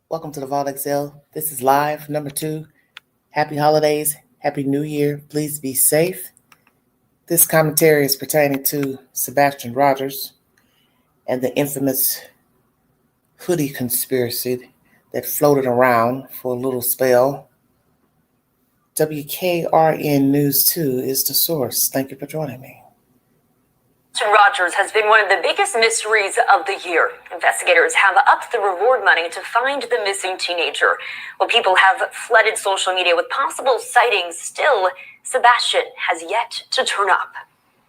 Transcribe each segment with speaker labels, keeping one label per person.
Speaker 1: Welcome to the Vault XL. This is live number 2. Happy holidays. Happy New Year. Please be safe. This commentary is pertaining to Sebastian Rogers and the infamous Hoodie conspiracy that floated around for a little spell. WKRN News 2 is the source. Thank you for joining me.
Speaker 2: Rogers has been one of the biggest mysteries of the year. Investigators have upped the reward money to find the missing teenager. While people have flooded social media with possible sightings, still, Sebastian has yet to turn up.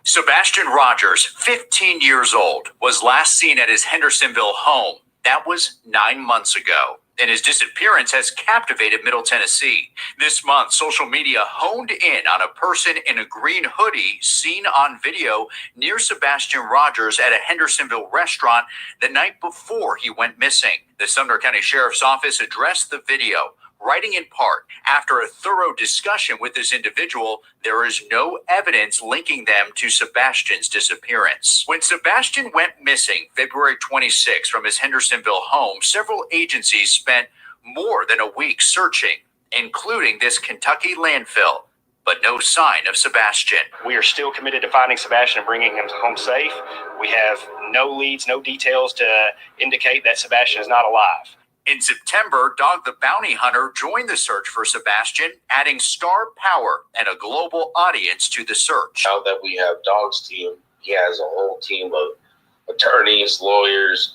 Speaker 3: Sebastian Rogers, 15 years old, was last seen at his Hendersonville home. That was 9 months ago. And his disappearance has captivated Middle Tennessee. This month, social media honed in on a person in a green hoodie seen on video near Sebastian Rogers at a Hendersonville restaurant the night before he went missing. The Sumner County Sheriff's Office addressed the video, writing in part, after a thorough discussion with this individual, there is no evidence linking them to Sebastian's disappearance. When Sebastian went missing February 26 from his Hendersonville home, several agencies spent more than a week searching, including this Kentucky landfill, but no sign of Sebastian.
Speaker 4: We are still committed to finding Sebastian and bringing him home safe. We have no leads, no details to indicate that Sebastian is not alive.
Speaker 3: In September, Dog the Bounty Hunter joined the search for Sebastian, adding star power and a global audience to the search.
Speaker 5: Now that we have Dog's team, he has a whole team of attorneys, lawyers,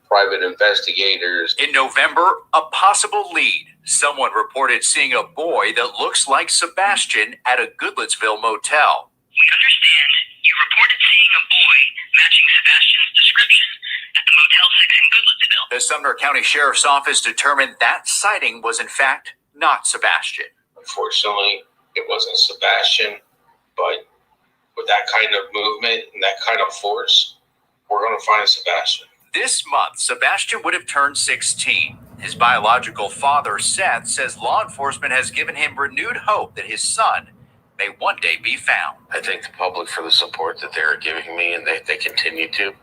Speaker 5: private investigators.
Speaker 3: In November, a possible lead. Someone reported seeing a boy that looks like Sebastian at a Goodlettsville motel.
Speaker 6: We understand you reported seeing a boy matching Sebastian's description at the Motel 6 in Goodlettsville.
Speaker 3: The Sumner County Sheriff's Office determined that sighting was in fact not Sebastian.
Speaker 5: Unfortunately, it wasn't Sebastian, but with that kind of movement and that kind of force, we're going to find Sebastian.
Speaker 3: This month, Sebastian would have turned 16. His biological father, Seth, says law enforcement has given him renewed hope that his son may one day be found.
Speaker 7: I thank the public for the support that they're giving me, and they continue to.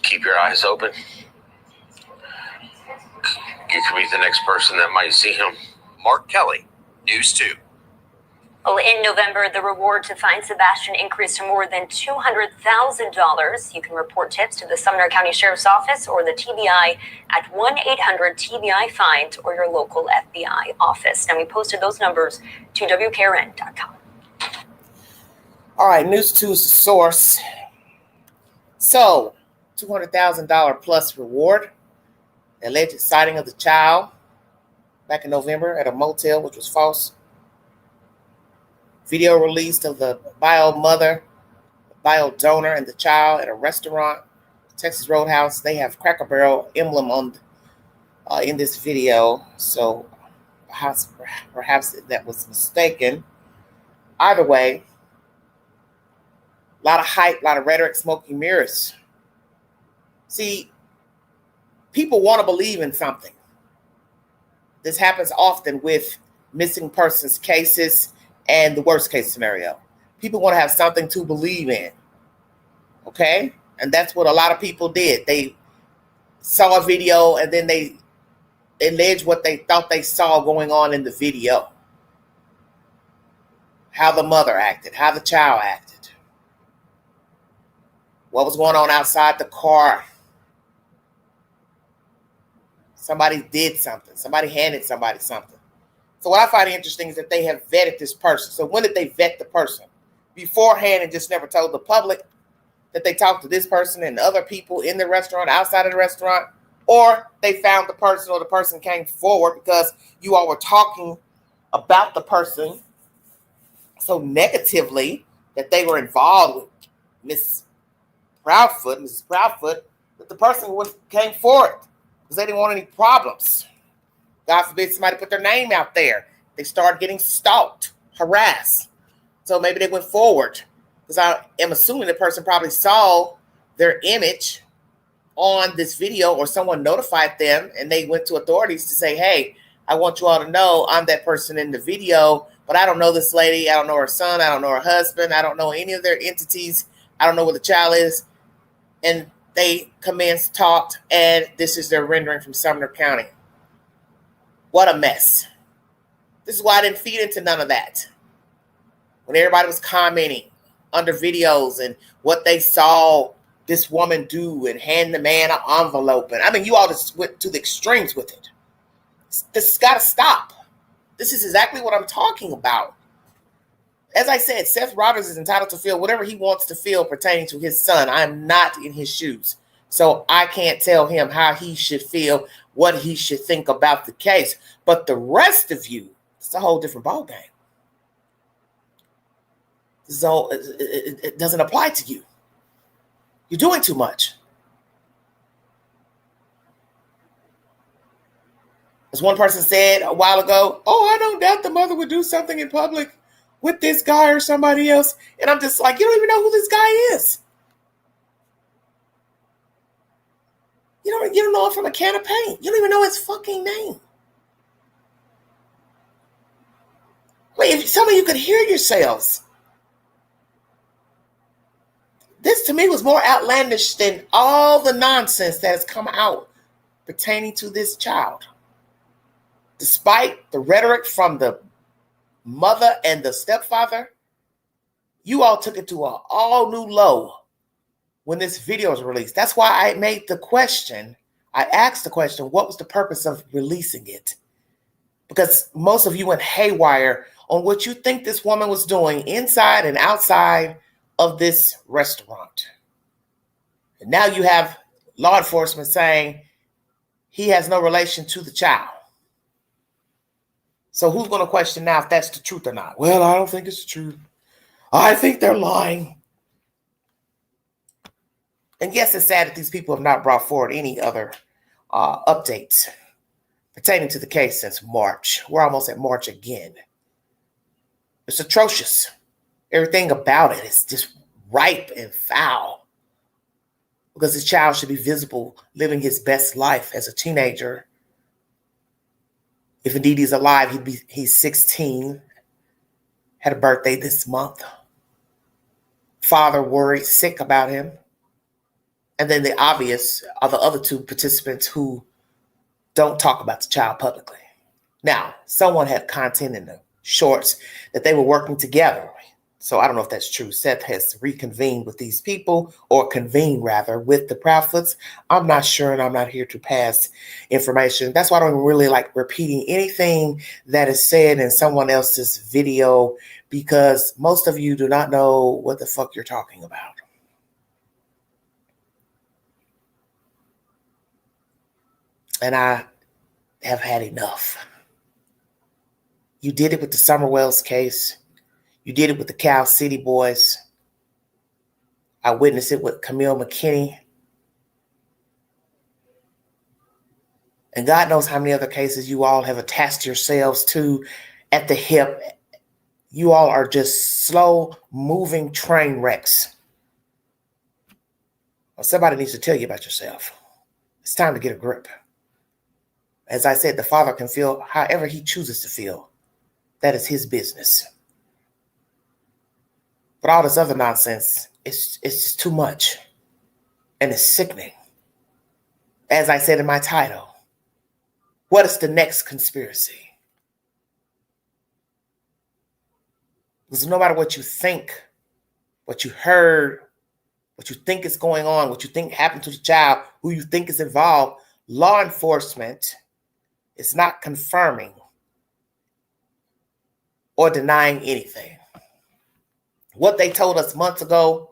Speaker 7: Keep your eyes open. You could be the next person that might see him.
Speaker 3: Mark Kelly, News 2.
Speaker 2: Well, in November, the reward to find Sebastian increased to more than $200,000. You can report tips to the Sumner County Sheriff's Office or the TBI at 1-800-TBI-FIND or your local FBI office. And we posted those numbers to WKRN.com.
Speaker 1: All right, News 2 is the source. So, $200,000 plus reward. The alleged sighting of the child back in November at a motel, which was false. Video released of the bio mother, the bio donor, and the child at a restaurant, Texas Roadhouse. They have Cracker Barrel emblem on in this video, so perhaps that was mistaken. Either way, a lot of hype, a lot of rhetoric, smoky mirrors. See, people want to believe in something. This happens often with missing persons cases and the worst case scenario. People want to have something to believe in. Okay? And that's what a lot of people did. They saw a video and then they alleged what they thought they saw going on in the video. How the mother acted, how the child acted. What was going on outside the car. Somebody did something. Somebody handed somebody something. So what I find interesting is that they have vetted this person. So when did they vet the person? Beforehand and just never told the public that they talked to this person and other people in the restaurant, outside of the restaurant, or they found the person or the person came forward because you all were talking about the person so negatively that they were involved with Mrs. Proudfoot, that the person came forward because they didn't want any problems. God forbid somebody put their name out there. They started getting stalked, harassed. So maybe they went forward. Because I am assuming the person probably saw their image on this video or someone notified them and they went to authorities to say, hey, I want you all to know I'm that person in the video, but I don't know this lady. I don't know her son. I don't know her husband. I don't know any of their entities. I don't know where the child is. And they commenced, talked, and this is their rendering from Sumner County. What a mess. This is why I didn't feed into none of that. When everybody was commenting under videos and what they saw this woman do and hand the man an envelope. And I mean, you all just went to the extremes with it. This has got to stop. This is exactly what I'm talking about. As I said, Seth Rogers is entitled to feel whatever he wants to feel pertaining to his son. I am not in his shoes. So I can't tell him how he should feel, what he should think about the case. But the rest of you, it's a whole different ballgame. So it doesn't apply to you. You're doing too much. As one person said a while ago, oh, I don't doubt the mother would do something in public with this guy or somebody else. And I'm just like, you don't even know who this guy is. You don't know him from a can of paint. You don't even know his fucking name. Wait, if some of you could hear yourselves. This to me was more outlandish than all the nonsense that has come out pertaining to this child. Despite the rhetoric from the mother and the stepfather, you all took it to an all new low when this video was released. That's why I made the question, I asked the question, what was the purpose of releasing it? Because most of you went haywire on what you think this woman was doing inside and outside of this restaurant. And now you have law enforcement saying he has no relation to the child. So who's going to question now if that's the truth or not? Well, I don't think it's the truth. I think they're lying. And yes, it's sad that these people have not brought forward any other updates pertaining to the case since March. We're almost at March again. It's atrocious. Everything about it is just ripe and foul. Because this child should be visible, living his best life as a teenager. If indeed he's alive, he's 16. Had a birthday this month. Father worried, sick about him. And then the obvious are the other two participants who don't talk about the child publicly. Now, someone had content in the shorts that they were working together. So I don't know if that's true. Seth has reconvened with these people, or convened rather with the Proudfoots. I'm not sure, and I'm not here to pass information. That's why I don't really like repeating anything that is said in someone else's video, because most of you do not know what the fuck you're talking about. And I have had enough. You did it with the Summerwells case. You did it with the Cal City boys. I witnessed it with Camille McKinney. And God knows how many other cases you all have attached yourselves to at the hip. You all are just slow-moving train wrecks. Well, somebody needs to tell you about yourself. It's time to get a grip. As I said, the father can feel however he chooses to feel. That is his business. But all this other nonsense, it's just too much. And it's sickening. As I said in my title, what is the next conspiracy? Because no matter what you think, what you heard, what you think is going on, what you think happened to the child, who you think is involved, law enforcement is not confirming or denying anything. What they told us months ago,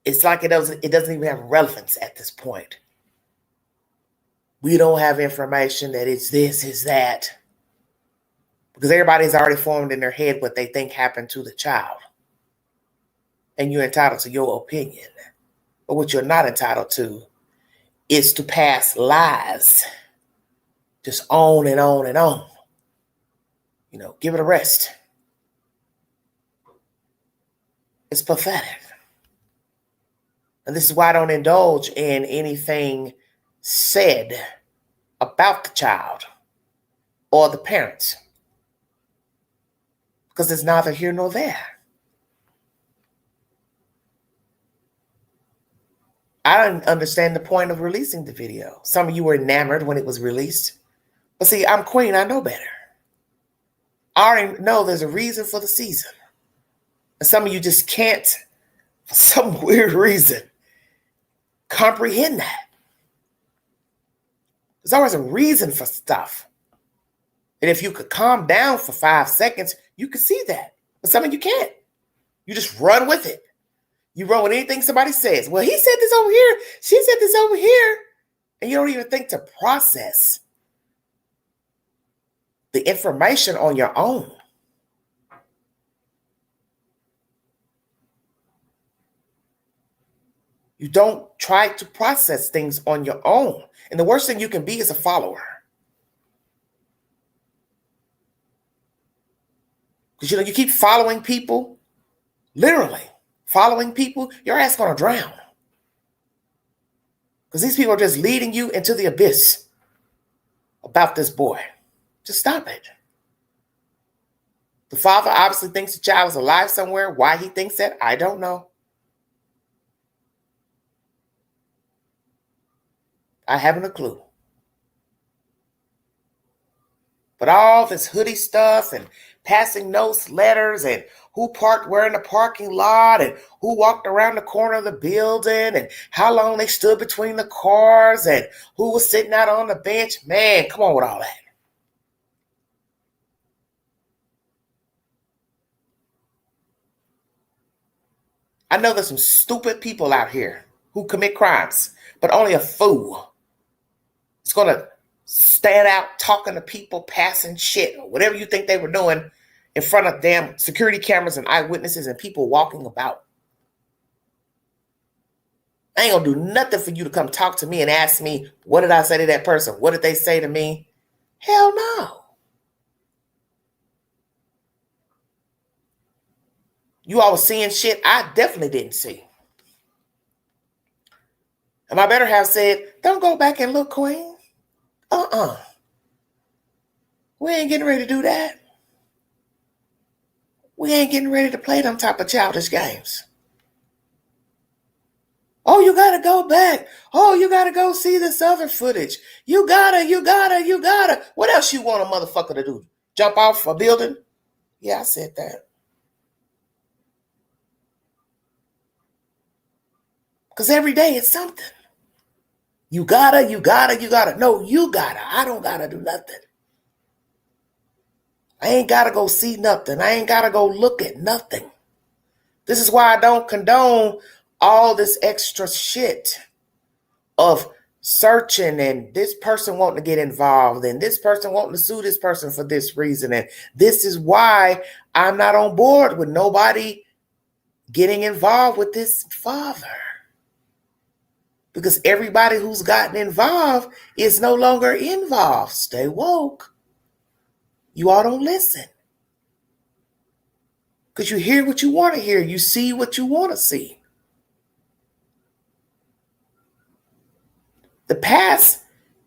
Speaker 1: it's like it doesn't even have relevance at this point. We don't have information that it's this, it's that. Because everybody's already formed in their head what they think happened to the child. And you're entitled to your opinion. But what you're not entitled to is to pass lies. Just on and on and on. Give it a rest. It's pathetic. And this is why I don't indulge in anything said about the child or the parents. Because it's neither here nor there. I didn't understand the point of releasing the video. Some of you were enamored when it was released. But see, I'm Queen. I know better. I already know there's a reason for the season. And some of you just can't, for some weird reason, comprehend that. There's always a reason for stuff. And if you could calm down for 5 seconds, you could see that. But some of you can't. You just run with it. You run with anything somebody says. Well, he said this over here. She said this over here. And you don't even think to process the information on your own. You don't try to process things on your own. And the worst thing you can be is a follower. Because, you keep following people, literally following people, your ass going to drown. Because these people are just leading you into the abyss about this boy. Just stop it. The father obviously thinks the child is alive somewhere. Why he thinks that, I don't know. I haven't a clue. But all this Hoodie stuff and passing notes, letters, and who parked where in the parking lot, and who walked around the corner of the building, and how long they stood between the cars, and who was sitting out on the bench. Man, come on with all that. I know there's some stupid people out here who commit crimes, but only a fool is going to stand out talking to people, passing shit, or whatever you think they were doing in front of damn security cameras and eyewitnesses and people walking about. I ain't gonna do nothing for you to come talk to me and ask me, what did I say to that person? What did they say to me? Hell no. You all was seeing shit I definitely didn't see. And my better have said, don't go back and look, Queen. We ain't getting ready to do that. We ain't getting ready to play them type of childish games. Oh, you gotta go back. Oh, you gotta go see this other footage. You gotta. What else you want a motherfucker to do? Jump off a building? Yeah, I said that. Because every day it's something. You gotta. No, you gotta. I don't gotta do nothing. I ain't gotta go see nothing. I ain't gotta go look at nothing. This is why I don't condone all this extra shit of searching and this person wanting to get involved and this person wanting to sue this person for this reason. And this is why I'm not on board with nobody getting involved with this father. Because everybody who's gotten involved is no longer involved. Stay woke. You all don't listen. Because you hear what you want to hear. You see what you want to see. The past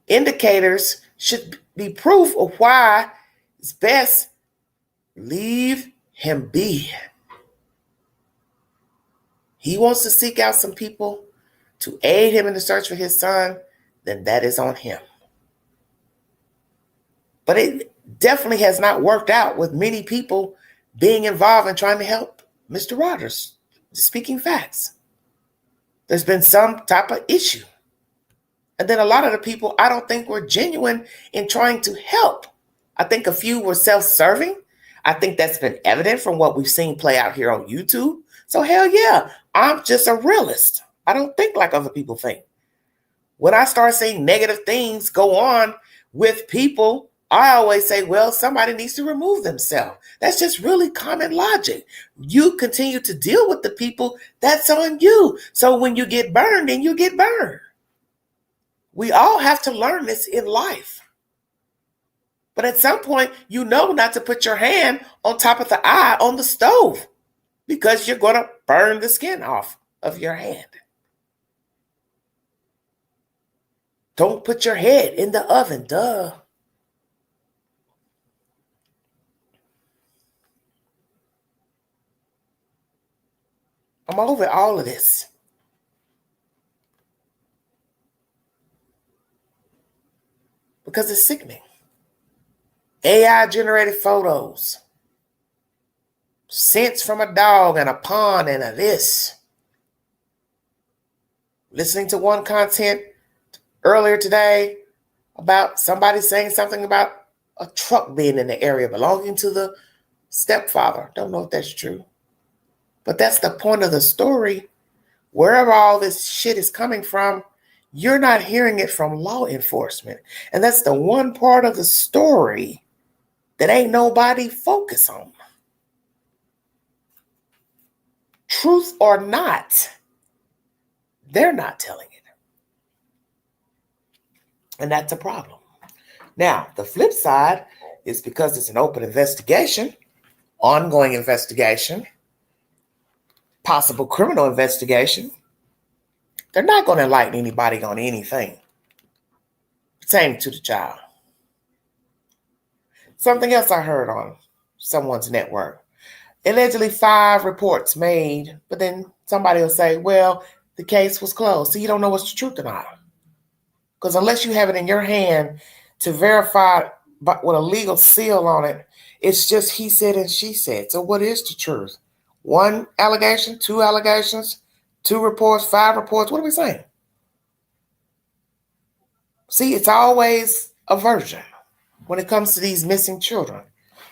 Speaker 1: indicators should be proof of why it's best leave him be. He wants to seek out some people to aid him in the search for his son, then that is on him. But it definitely has not worked out with many people being involved in trying to help Mr. Rogers. Speaking facts. There's been some type of issue. And then a lot of the people I don't think were genuine in trying to help. I think a few were self-serving. I think that's been evident from what we've seen play out here on YouTube. So hell yeah, I'm just a realist. I don't think like other people think. When I start seeing negative things go on with people, I always say, well, somebody needs to remove themselves. That's just really common logic. You continue to deal with the people, that's on you. So when you get burned, then you get burned. We all have to learn this in life. But at some point, you know not to put your hand on top of the eye on the stove because you're going to burn the skin off of your hand. Don't put your head in the oven, duh. I'm over all of this. because it's sickening. AI generated photos, scents from a dog and a pond and a this. Listening to one content earlier today about somebody saying something about a truck being in the area belonging to the stepfather. Don't know if that's true. But that's the point of the story. Wherever all this shit is coming from, you're not hearing it from law enforcement. And that's the one part of the story that ain't nobody focus on. Truth or not, they're not telling it. And that's a problem. Now, the flip side is because it's an open investigation, ongoing investigation, possible criminal investigation, they're not going to enlighten anybody on anything pertaining to the child. Something else I heard on someone's network. Allegedly 5 reports made, but then somebody will say, well, the case was closed. So you don't know what's the truth or not. Because unless you have it in your hand to verify with a legal seal on it, it's just he said and she said. So what is the truth? 1 allegation, 2 allegations, 2 reports, 5 reports. What are we saying? See, it's always a version when it comes to these missing children,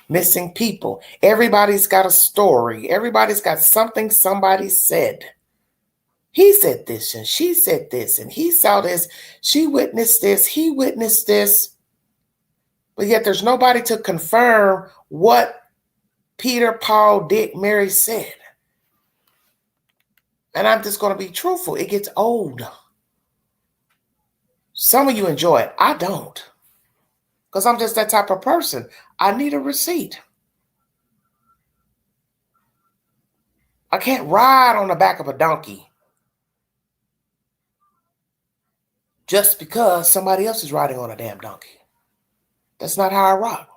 Speaker 1: missing people. Everybody's got a story. Everybody's got something somebody said. He said this and she said this and he saw this. She witnessed this. He witnessed this. But yet there's nobody to confirm what Peter, Paul, Dick, Mary said. And I'm just going to be truthful. It gets old. Some of you enjoy it. I don't. Because I'm just that type of person. I need a receipt. I can't ride on the back of a donkey just because somebody else is riding on a damn donkey. That's not how I rock.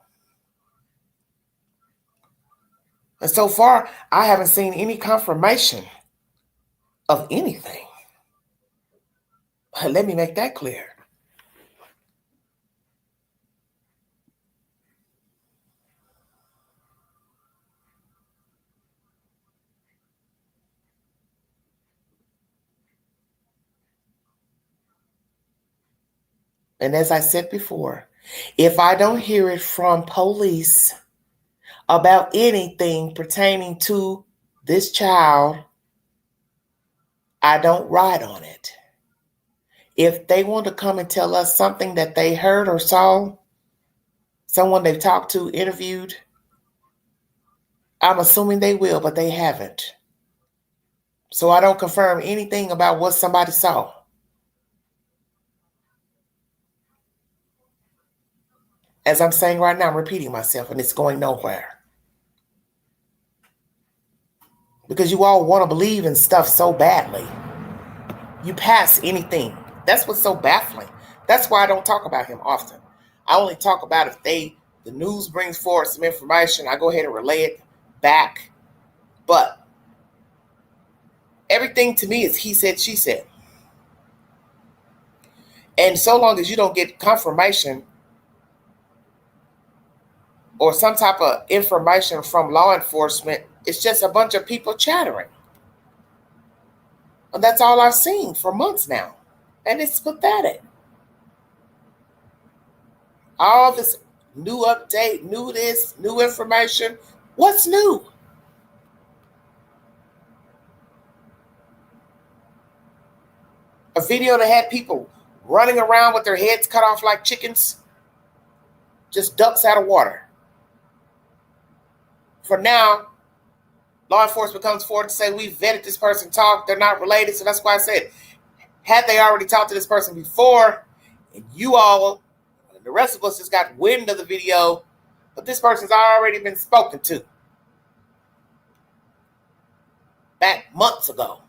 Speaker 1: And so far, I haven't seen any confirmation of anything. Let me make that clear. And as I said before, if I don't hear it from police about anything pertaining to this child, I don't ride on it. If they want to come and tell us something that they heard or saw, someone they've talked to, interviewed, I'm assuming they will, but they haven't. So I don't confirm anything about what somebody saw. As I'm saying right now, I'm repeating myself, and it's going nowhere. Because you all want to believe in stuff so badly. You pass anything. That's what's so baffling. That's why I don't talk about him often. I only talk about if the news brings forward some information, I go ahead and relay it back. But everything to me is he said, she said. And so long as you don't get confirmation or some type of information from law enforcement, it's just a bunch of people chattering. And that's all I've seen for months now. And it's pathetic. All this new update, new this, new information. What's new? A video that had people running around with their heads cut off like chickens. Just ducks out of water. For now, law enforcement comes forward to say, we vetted this person, talked, they're not related. So that's why I said, had they already talked to this person before, and you all, and the rest of us just got wind of the video, but this person's already been spoken to back months ago.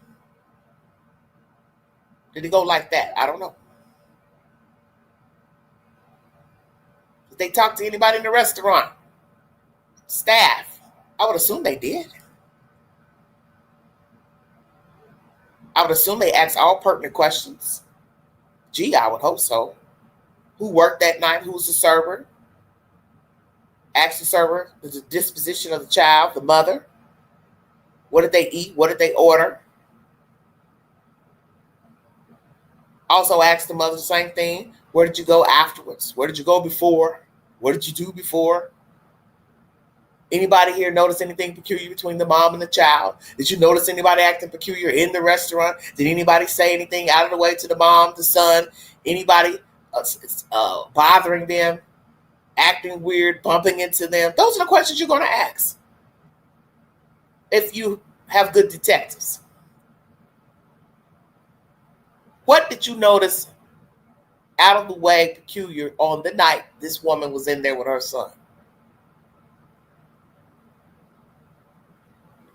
Speaker 1: Did it go like that? I don't know. Did they talk to anybody in the restaurant? Staff? I would assume they did. I would assume they asked all pertinent questions. Gee, I would hope so. who worked that night, who was the server. Ask the server the disposition of the child, the mother. What did they eat? What did they order? Also ask the mother the same thing. Where did you go afterwards? Where did you go before? What did you do before? Anybody here notice anything peculiar between the mom and the child? Did you notice anybody acting peculiar in the restaurant? Did anybody say anything out of the way to the mom, the son? Anybody bothering them, acting weird, bumping into them? Those are the questions you're going to ask if you have good detectives. What did you notice out of the way peculiar on the night this woman was in there with her son?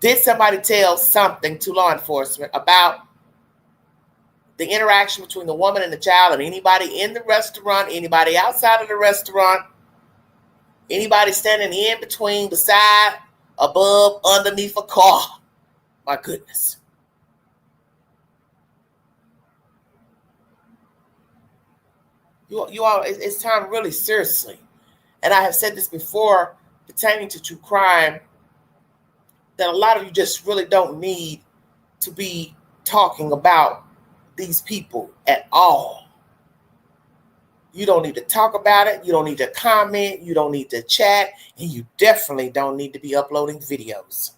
Speaker 1: Did somebody tell something to law enforcement about the interaction between the woman and the child, and anybody in the restaurant, anybody outside of the restaurant, anybody standing in between, beside, above, underneath a car? My goodness. You all, it's time really seriously. And I have said this before pertaining to true crime, that a lot of you just really don't need to be talking about these people at all. You don't need to talk about it. You don't need to comment. You don't need to chat. And you definitely don't need to be uploading videos.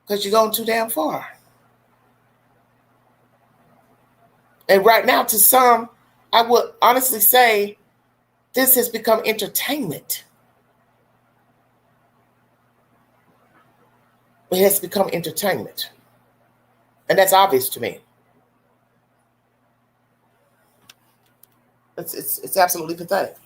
Speaker 1: Because you're going too damn far. And right now, to some, I would honestly say this has become entertainment. It has become entertainment. And that's obvious to me. It's absolutely pathetic.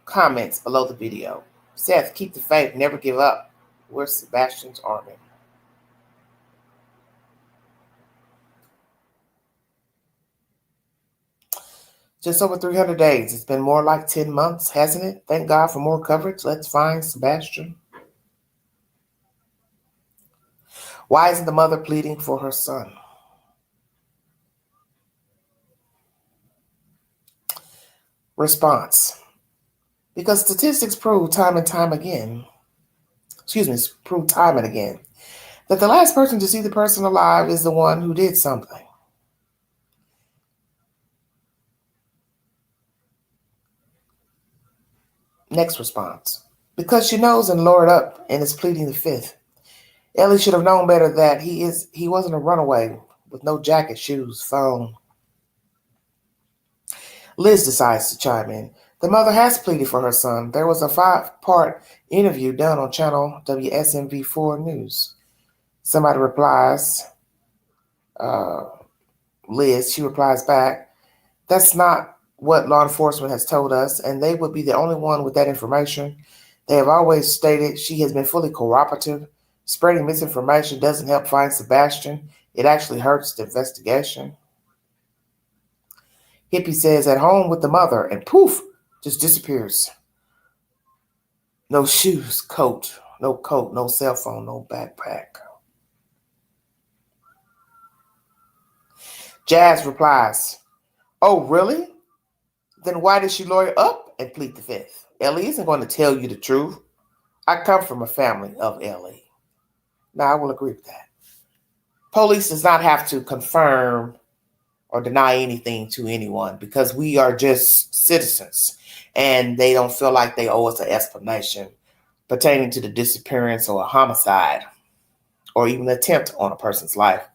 Speaker 1: Comments below the video. Seth, keep the faith, never give up. Where's Sebastian's army? Just over 300 days. It's been more like 10 months, hasn't it? Thank God for more coverage. Let's find Sebastian. Why isn't the mother pleading for her son? Response. Because statistics prove time and again, that the last person to see the person alive is the one who did something. Next response. Because she knows and lured up and is pleading the fifth. Ellie should have known better that he wasn't a runaway with no jacket, shoes, phone. Liz decides to chime in. The mother has pleaded for her son. There was a 5-part interview done on channel WSMV4 News. Somebody replies, Liz, she replies back, that's not what law enforcement has told us, and they would be the only one with that information. They have always stated she has been fully cooperative. Spreading misinformation doesn't help find Sebastian. It actually hurts the investigation. Hippie says at home with the mother, and poof, just disappears. No shoes, no cell phone, no backpack. Jazz replies, oh, really? Then why did she lawyer up and plead the fifth? Ellie isn't going to tell you the truth. I come from a family of Ellie. Now, I will agree with that. Police does not have to confirm or deny anything to anyone because we are just citizens and they don't feel like they owe us an explanation pertaining to the disappearance or a homicide or even an attempt on a person's life.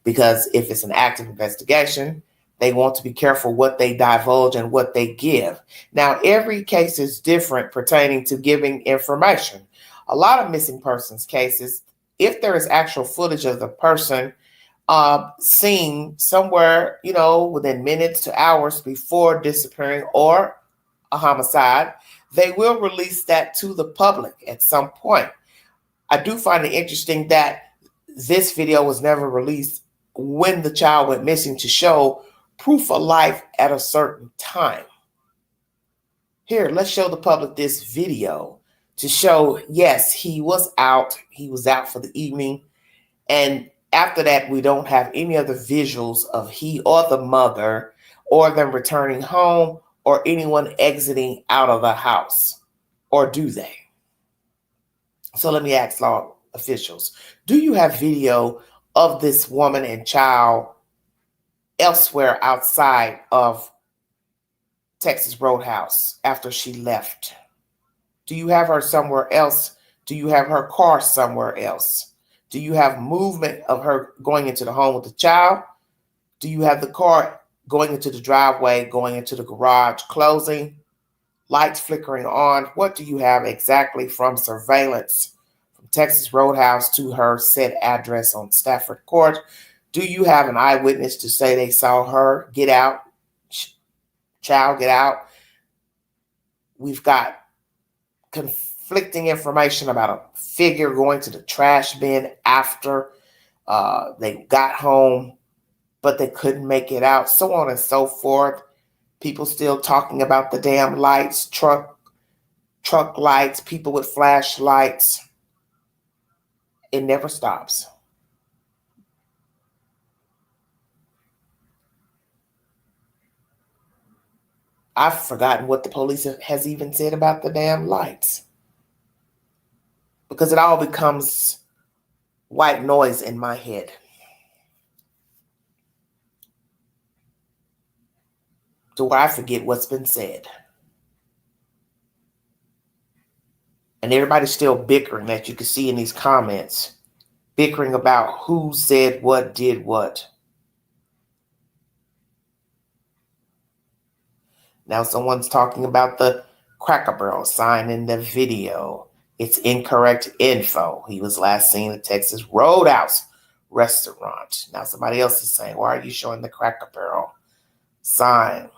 Speaker 1: Because if it's an active investigation, they want to be careful what they divulge and what they give. Now, every case is different pertaining to giving information. A lot of missing persons cases, if there is actual footage of the person seen somewhere, within minutes to hours before disappearing or a homicide, they will release that to the public at some point. I do find it interesting that this video was never released when the child went missing to show proof of life at a certain time. Here, let's show the public this video to show, yes, he was out. He was out for the evening. And after that, we don't have any other visuals of he or the mother or them returning home or anyone exiting out of the house. Or do they? So let me ask law officials, do you have video of this woman and child elsewhere outside of Texas Roadhouse after she left? Do you have her somewhere else? Do you have her car somewhere else? Do you have movement of her going into the home with the child? Do you have the car going into the driveway, going into the garage, closing, lights flickering on? What do you have exactly from surveillance from Texas Roadhouse to her set address on Stafford Court? Do you have an eyewitness to say they saw her get out, child get out? We've got conflicting information about a figure going to the trash bin after they got home, but they couldn't make it out, so on and so forth. People still talking about the damn lights, truck lights, people with flashlights. It never stops. I've forgotten what the police has even said about the damn lights, because it all becomes white noise in my head. To where I forget what's been said. And everybody's still bickering, that you can see in these comments, bickering about who said what, did what. Now someone's talking about the Cracker Barrel sign in the video. It's incorrect info. He was last seen at Texas Roadhouse restaurant. Now somebody else is saying, why are you showing the Cracker Barrel sign?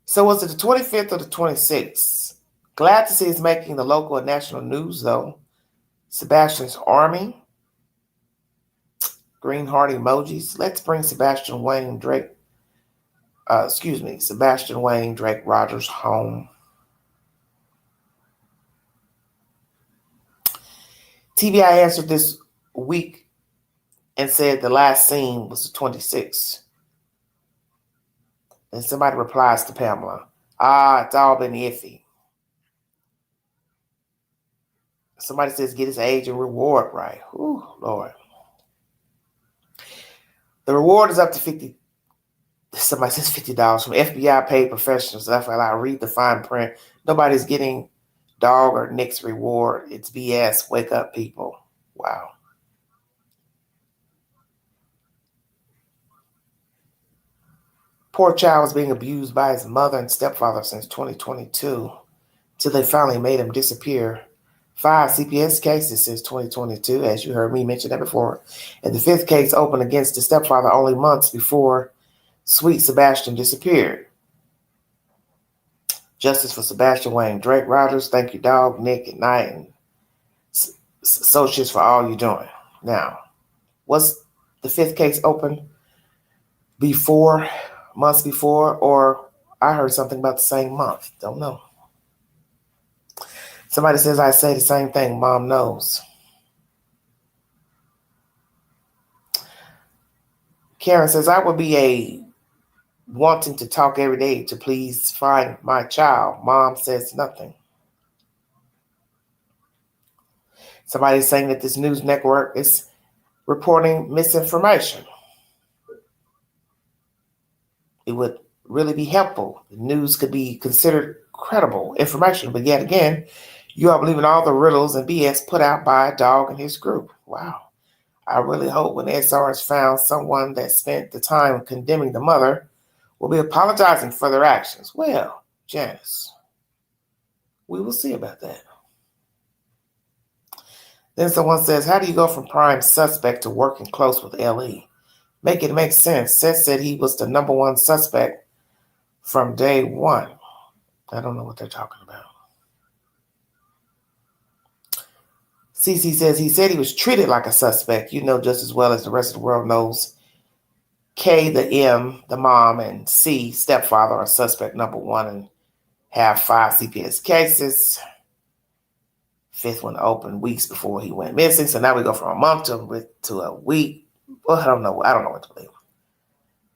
Speaker 1: So was it the 25th or the 26th? Glad to see it's making the local and national news, though. Sebastian's army. Green heart emojis. Let's bring Sebastian Wayne Drake Rogers home. TBI answered this week and said the last scene was the 26th. And somebody replies to Pamela, it's all been iffy. Somebody says get his age and reward right. Ooh, Lord. The reward is up to $50. Somebody says $50 from FBI paid professionals. FYI, read the fine print. Nobody's getting dog or Nick's reward. It's BS. Wake up, people. Wow. Poor child was being abused by his mother and stepfather since 2022 till they finally made him disappear. 5 CPS cases since 2022, as you heard me mention that before. And the 5th case opened against the stepfather only months before sweet Sebastian disappeared. Justice for Sebastian Wayne Drake Rogers. Thank you, dog, Nick, and Knight, and associates for all you're doing. Now, was the 5th case open months before, or I heard something about the same month? Don't know. Somebody says I say the same thing. Mom knows. Karen says I would be wanting to talk every day to please find my child. Mom says nothing. Somebody's saying that this news network is reporting misinformation. It would really be helpful. The news could be considered credible information, but yet again, you are believing all the riddles and BS put out by a dog and his group. Wow. I really hope when SR has found someone that spent the time condemning the mother will be apologizing for their actions. Well, Janice, we will see about that. Then someone says, how do you go from prime suspect to working close with LE? Make it make sense. Seth said he was the number one suspect from day one. I don't know what they're talking about. CC says he said he was treated like a suspect. You know just as well as the rest of the world knows. K, the M, the mom, and C, stepfather, are suspect number one and have 5 CPS cases. 5th one opened weeks before he went missing. So now we go from a month to a week. Well, I don't know what to believe.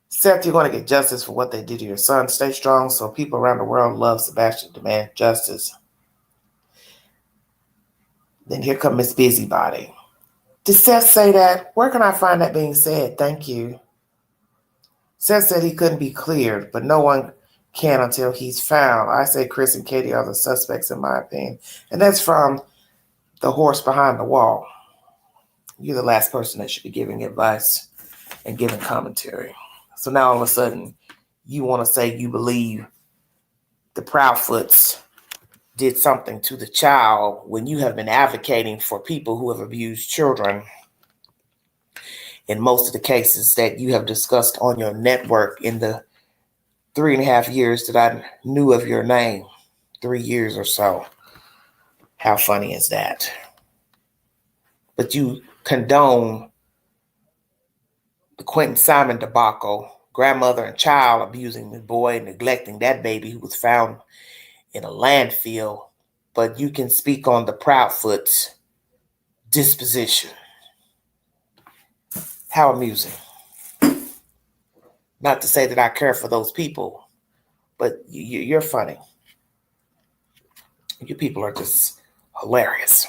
Speaker 1: Seth, you're going to get justice for what they did to your son. Stay strong. So people around the world love Sebastian, demand justice. Then here comes Miss Busybody. Did Seth say that? Where can I find that being said? Thank you. Seth said he couldn't be cleared, but no one can until he's found. I say Chris and Katie are the suspects in my opinion. And that's from The Horse Behind the Wall. You're the last person that should be giving advice and giving commentary. So now all of a sudden, you want to say you believe the Proudfoots did something to the child when you have been advocating for people who have abused children in most of the cases that you have discussed on your network in the 3.5 years that I knew of your name. 3 years or so. How funny is that? But you condone the Quentin Simon debacle, grandmother and child abusing the boy, neglecting that baby who was found in a landfill, but you can speak on the Proudfoots' disposition. How amusing. Not to say that I care for those people, but you're funny. You people are just hilarious.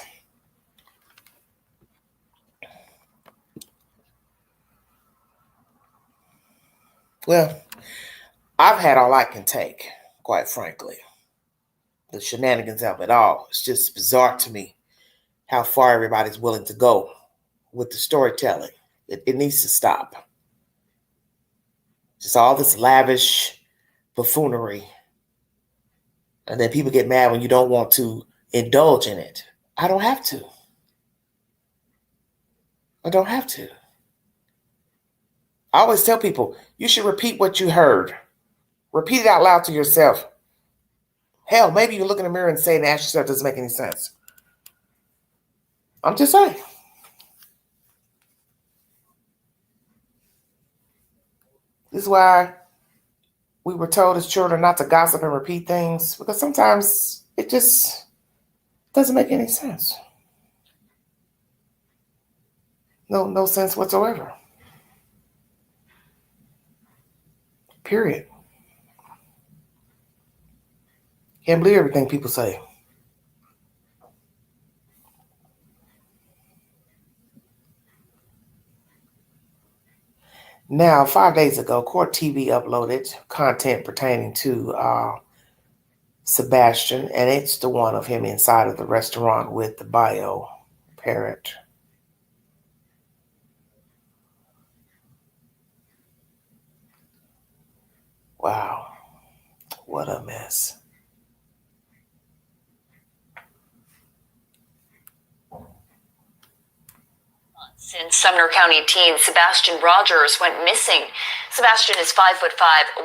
Speaker 1: Well, I've had all I can take, quite frankly. The shenanigans of it all. It's just bizarre to me how far everybody's willing to go with the storytelling. It needs to stop. Just all this lavish buffoonery. And then people get mad when you don't want to indulge in it. I don't have to. I don't have to. I always tell people, you should repeat what you heard. Repeat it out loud to yourself. Hell, maybe you look in the mirror and say and ask yourself, doesn't make any sense. I'm just saying. This is why we were told as children not to gossip and repeat things, because sometimes it just doesn't make any sense. No sense whatsoever. Period. Can't believe everything people say. Now, 5 days ago, Court TV uploaded content pertaining to Sebastian, and it's the one of him inside of the restaurant with the bio parent. Wow, what a mess.
Speaker 2: Since Sumner County teen Sebastian Rogers went missing. Sebastian is 5'5",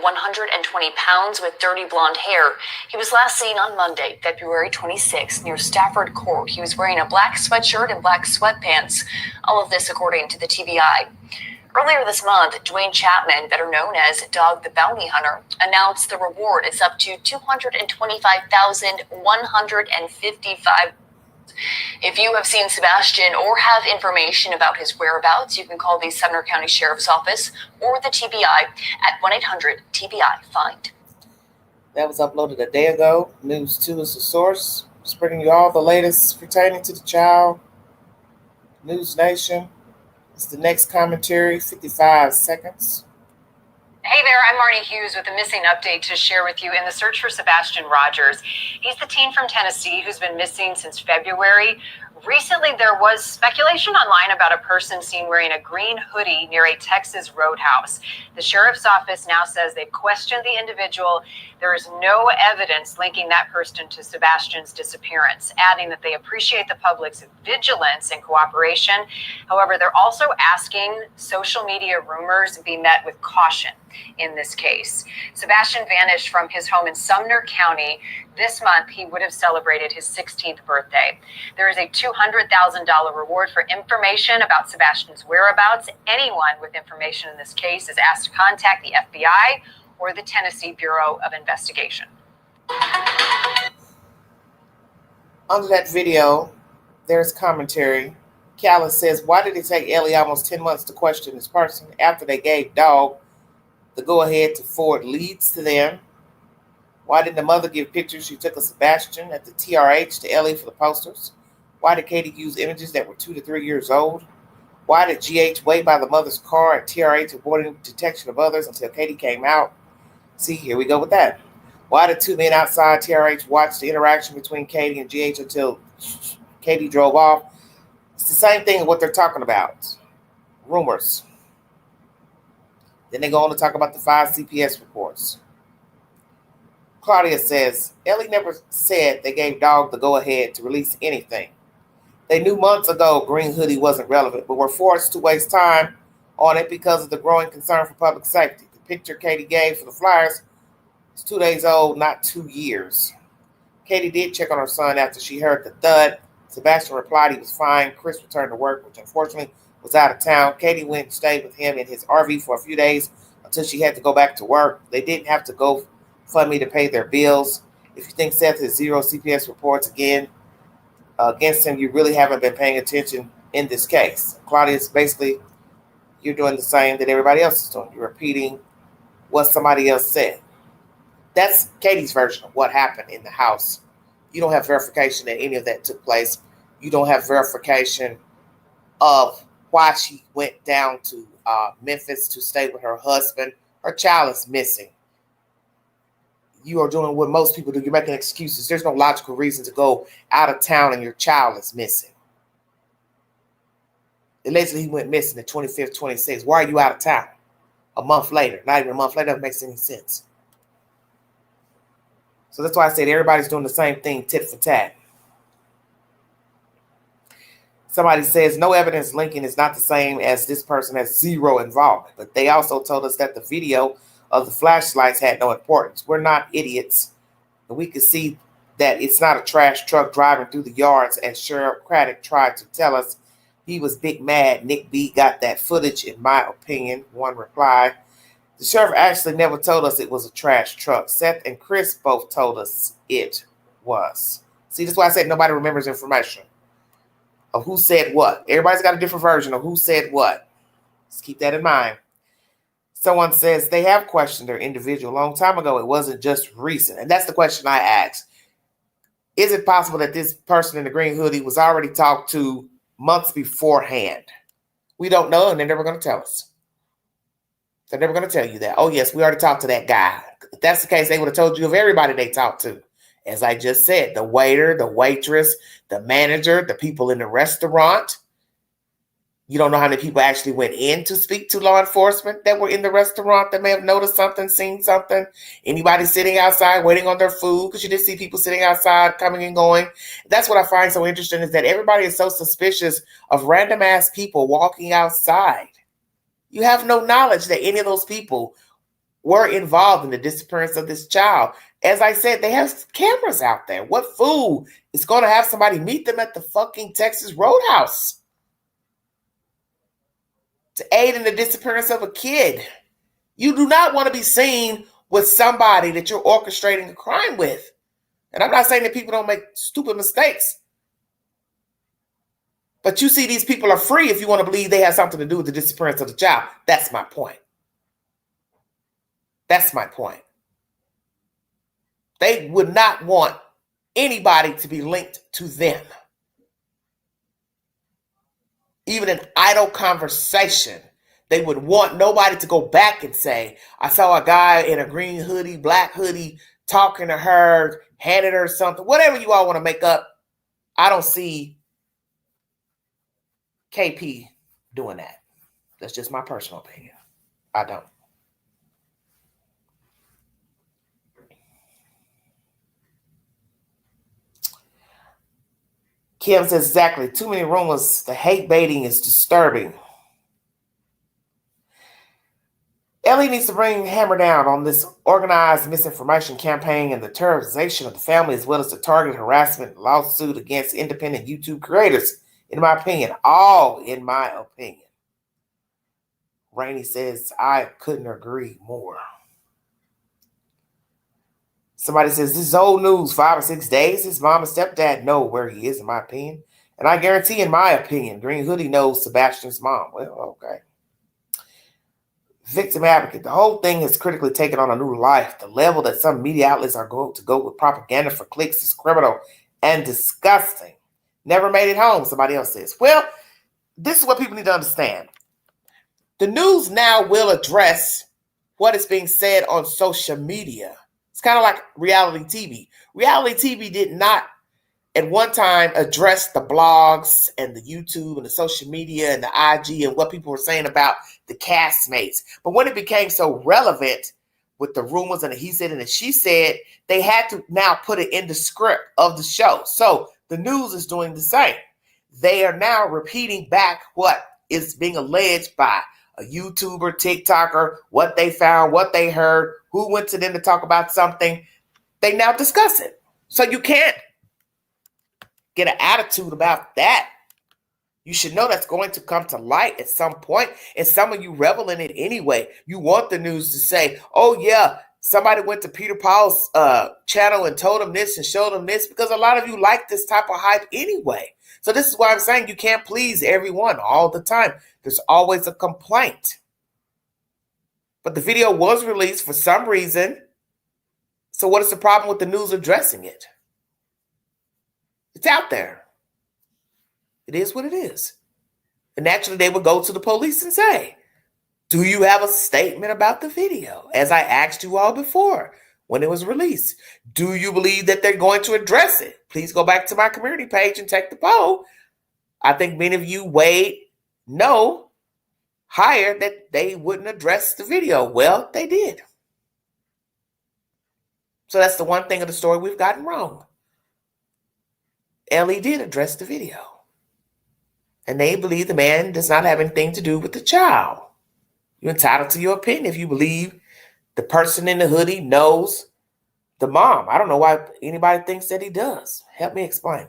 Speaker 2: 120 pounds with dirty blonde hair. He was last seen on Monday, February 26, near Stafford Court. He was wearing a black sweatshirt and black sweatpants. All of this according to the TBI. Earlier this month, Dwayne Chapman, better known as Dog the Bounty Hunter, announced the reward is up to $225,155. If you have seen Sebastian or have information about his whereabouts, you can call the Sumner County Sheriff's Office or the TBI at 1-800-TBI-FIND.
Speaker 1: That was uploaded a day ago. News 2 is the source. Just bringing you all the latest pertaining to the child. News Nation. It's the next commentary, 55 seconds.
Speaker 2: Hey there, I'm Marnie Hughes with a missing update to share with you in the search for Sebastian Rogers. He's the teen from Tennessee who's been missing since February. Recently, there was speculation online about a person seen wearing a green hoodie near a Texas roadhouse. The sheriff's office now says they've questioned the individual. There is no evidence linking that person to Sebastian's disappearance, adding that they appreciate the public's vigilance and cooperation. However, they're also asking social media rumors be met with caution in this case. Sebastian vanished from his home in Sumner County. This month, he would have celebrated his 16th birthday. There is a $200,000 reward for information about Sebastian's whereabouts. Anyone with information in this case is asked to contact the FBI or the Tennessee Bureau of Investigation.
Speaker 1: Under that video, there's commentary. Callis says, why did it take Ellie almost 10 months to question this person after they gave Dog the go-ahead to forward leads to them? Why didn't the mother give pictures she took of Sebastian at the TRH to Ellie for the posters? Why did Katie use images that were 2 to 3 years old? Why did GH wait by the mother's car at TRH avoiding detection of others until Katie came out? See, here we go with that. Why did two men outside TRH watch the interaction between Katie and GH until Katie drove off? It's the same thing of what they're talking about. Rumors. Then they go on to talk about the 5 CPS reports. Claudia says, Ellie never said they gave Dog the go-ahead to release anything. They knew months ago Green Hoodie wasn't relevant, but were forced to waste time on it because of the growing concern for public safety. The picture Katie gave for the flyers was 2 days old, not 2 years. Katie did check on her son after she heard the thud. Sebastian replied he was fine. Chris returned to work, which unfortunately was out of town. Katie went and stayed with him in his RV for a few days until she had to go back to work. They didn't have to go fund me to pay their bills. If you think Seth has 0 CPS reports against him, you really haven't been paying attention in this case. Claudia's basically, you're doing the same that everybody else is doing. You're repeating what somebody else said. That's Katie's version of what happened in the house. You don't have verification that any of that took place. You don't have verification of why she went down to Memphis to stay with her husband. Her child is missing. You are doing what most people do. You're making excuses. There's no logical reason to go out of town and your child is missing. Allegedly, he went missing the 25th, 26th. Why are you out of town? A month later. Not even a month later. That makes any sense. So that's why I said everybody's doing the same thing, tit for tat. Somebody says no evidence linking is not the same as this person has 0 involvement. But they also told us that the video of the flashlights had no importance. We're not idiots. And we could see that it's not a trash truck driving through the yards, as Sheriff Craddock tried to tell us. He was big mad. Nick B got that footage, in my opinion, one replied. The sheriff actually never told us it was a trash truck. Seth and Chris both told us it was. See, that's why I said nobody remembers information of who said what. Everybody's got a different version of who said what. Let's keep that in mind. Someone says they have questioned their individual a long time ago. It wasn't just recent. And that's the question I asked. Is it possible that this person in the green hoodie was already talked to months beforehand? We don't know, and they're never going to tell us. They're never going to tell you that. Oh, yes, we already talked to that guy. If that's the case, they would have told you of everybody they talked to. As I just said, the waiter, the waitress, the manager, the people in the restaurant. You don't know how many people actually went in to speak to law enforcement that were in the restaurant that may have noticed something, seen something. Anybody sitting outside waiting on their food, because you did see people sitting outside coming and going. That's what I find so interesting, is that everybody is so suspicious of random ass people walking outside. You have no knowledge that any of those people were involved in the disappearance of this child. As I said, they have cameras out there. What fool is going to have somebody meet them at the fucking Texas Roadhouse to aid in the disappearance of a kid? You do not want to be seen with somebody that you're orchestrating a crime with. And I'm not saying that people don't make stupid mistakes, but you see these people are free if you want to believe they have something to do with the disappearance of the child. That's my point. That's my point. They would not want anybody to be linked to them. Even an idle conversation, they would want nobody to go back and say, I saw a guy in a green hoodie, black hoodie, talking to her, handed her something, whatever you all want to make up. I don't see KP doing that. That's just my personal opinion. I don't. Kim says exactly. Too many rumors. The hate baiting is disturbing. Ellie needs to bring hammer down on this organized misinformation campaign and the terrorization of the family, as well as the targeted harassment lawsuit against independent YouTube creators. In my opinion, all in my opinion. Rainey says, I couldn't agree more. Somebody says, this is old news, 5 or 6 days. His mom and stepdad know where he is, in my opinion. And I guarantee, in my opinion, Green Hoodie knows Sebastian's mom. Well, okay. Victim advocate. The whole thing has critically taken on a new life. The level that some media outlets are going to go with propaganda for clicks is criminal and disgusting. Never made it home, somebody else says. Well, this is what people need to understand. The news now will address what is being said on social media. It's kind of like reality TV. Reality TV did not at one time address the blogs and the YouTube and the social media and the IG and what people were saying about the castmates. But when it became so relevant with the rumors and the he said and the she said, they had to now put it in the script of the show. So the news is doing the same. They are now repeating back what is being alleged by a YouTuber, TikToker, what they found, what they heard, who went to them to talk about something. They now discuss it. So you can't get an attitude about that. You should know that's going to come to light at some point, and some of you revel in it anyway. You want the news to say, oh yeah, somebody went to Peter Paul's channel and told him this and showed him this, because a lot of you like this type of hype anyway. So this is why I'm saying you can't please everyone all the time. There's always a complaint. But the video was released for some reason. So what is the problem with the news addressing it? It's out there. It is what it is. And naturally, they would go to the police and say, do you have a statement about the video? As I asked you all before when it was released. Do you believe that they're going to address it? Please go back to my community page and take the poll. I think many of you weighed no higher that they wouldn't address the video. Well, they did. So that's the one thing of the story we've gotten wrong. Ellie did address the video. And they believe the man does not have anything to do with the child. You're entitled to your opinion if you believe the person in the hoodie knows the mom. I don't know why anybody thinks that he does. Help me explain.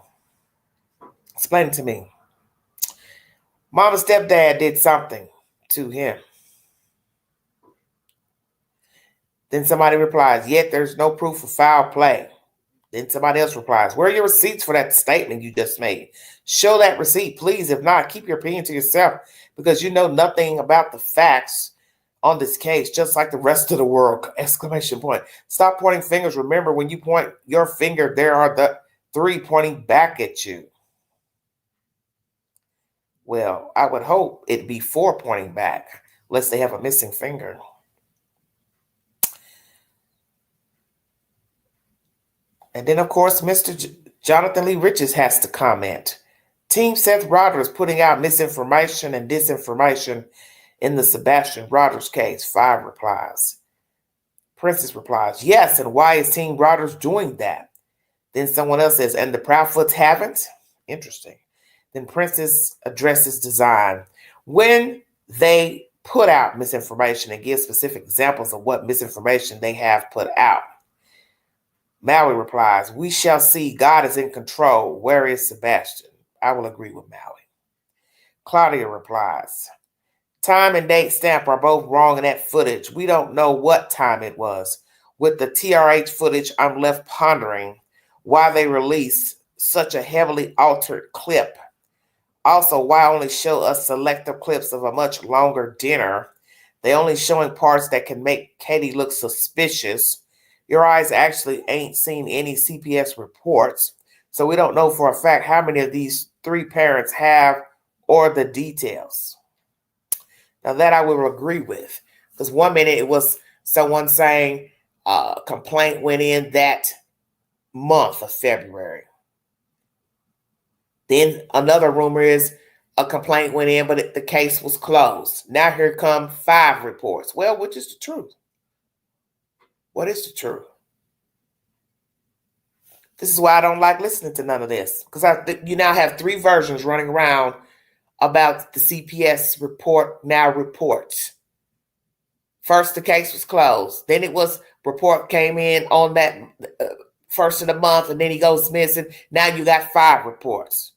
Speaker 1: Explain it to me. Mom and stepdad did something to him. Then somebody replies, yet there's no proof of foul play. Then somebody else replies, where are your receipts for that statement you just made? Show that receipt, please. If not, keep your opinion to yourself, because you know nothing about the facts on this case, just like the rest of the world, exclamation point. Stop pointing fingers. Remember, when you point your finger, there are the 3 pointing back at you. Well, I would hope it'd be 4 pointing back, unless they have a missing finger. And then, of course, Mr. Jonathan Lee Riches has to comment. Team Seth Rogers putting out misinformation and disinformation in the Sebastian Rogers case. 5 replies. Princess replies, yes, and why is Team Rogers doing that? Then someone else says, and the Proudfoots haven't? Interesting. Then Princess addresses design. When they put out misinformation and give specific examples of what misinformation they have put out, Maui replies, we shall see. God is in control. Where is Sebastian? I will agree with Maui. Claudia replies, time and date stamp are both wrong in that footage. We don't know what time it was. With the TRH footage, I'm left pondering why they released such a heavily altered clip. Also, why only show us selective clips of a much longer dinner? They only showing parts that can make Katie look suspicious. Your eyes actually ain't seen any CPS reports, so we don't know for a fact how many of these 3 parents have or the details. Now that I will agree with, because 1 minute it was someone saying a complaint went in that month of February. Then another rumor is a complaint went in, but the case was closed. Now here come 5 reports. Well, which is the truth? What is the truth? This is why I don't like listening to none of this, because you now have 3 versions running around about the CPS report now reports. First, the case was closed. Then it was report came in on that first of the month, and then he goes missing. Now you got 5 reports.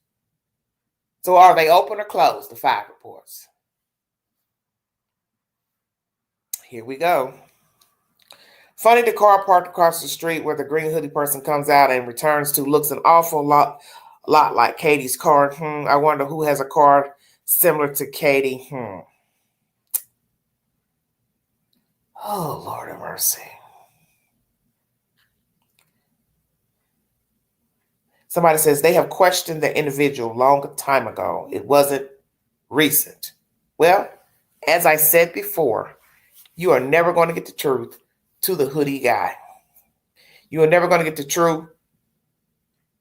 Speaker 1: So are they open or closed, the 5 reports? Here we go. Funny, the car parked across the street where the green hoodie person comes out and returns to looks an awful lot like Katie's car. I wonder who has a car similar to Katie. Oh, Lord have mercy. Somebody says they have questioned the individual long time ago. It wasn't recent. Well, as I said before, you are never going to get the truth to the hoodie guy. You are never going to get the truth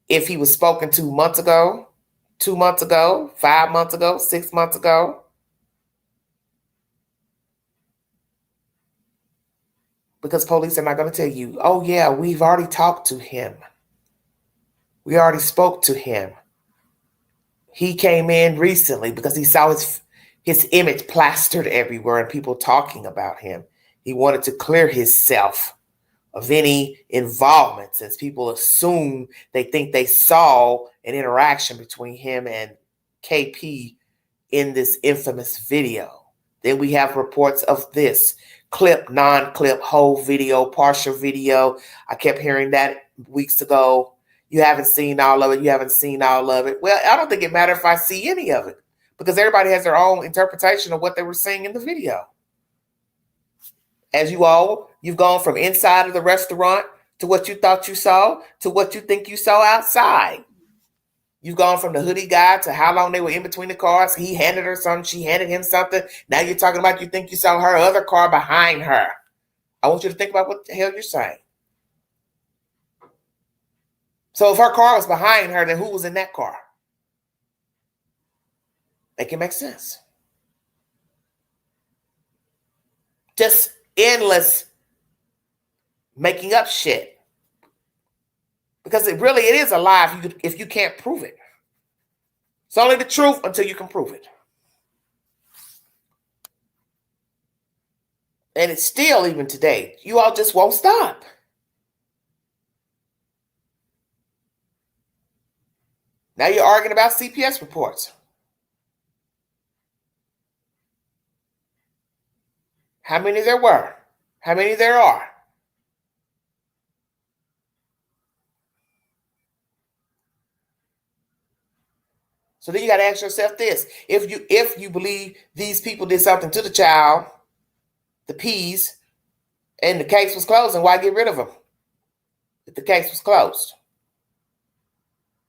Speaker 1: if he was spoken to months ago, 2 months ago, 5 months ago, 6 months ago. Because police are not going to tell you, oh yeah, we've already talked to him. We already spoke to him. He came in recently because he saw his image plastered everywhere and people talking about him. He wanted to clear himself of any involvement, since people assume they think they saw an interaction between him and KP in this infamous video. Then we have reports of this clip, non-clip, whole video, partial video. I kept hearing that weeks ago. You haven't seen all of it. You haven't seen all of it. Well, I don't think it matters if I see any of it, because everybody has their own interpretation of what they were seeing in the video. As you've gone from inside of the restaurant to what you thought you saw to what you think you saw outside. You've gone from the hoodie guy to how long they were in between the cars. He handed her something. She handed him something. Now you're talking about you think you saw her other car behind her. I want you to think about what the hell you're saying. So if her car was behind her, then who was in that car? Make it make sense. Just endless making up shit. Because it is a lie if you can't prove it. It's only the truth until you can prove it. And it's still, even today, you all just won't stop. Now you're arguing about CPS reports. How many there were? How many there are? So then you got to ask yourself this. If you believe these people did something to the child, the P's, and the case was closed, then why get rid of them? If the case was closed.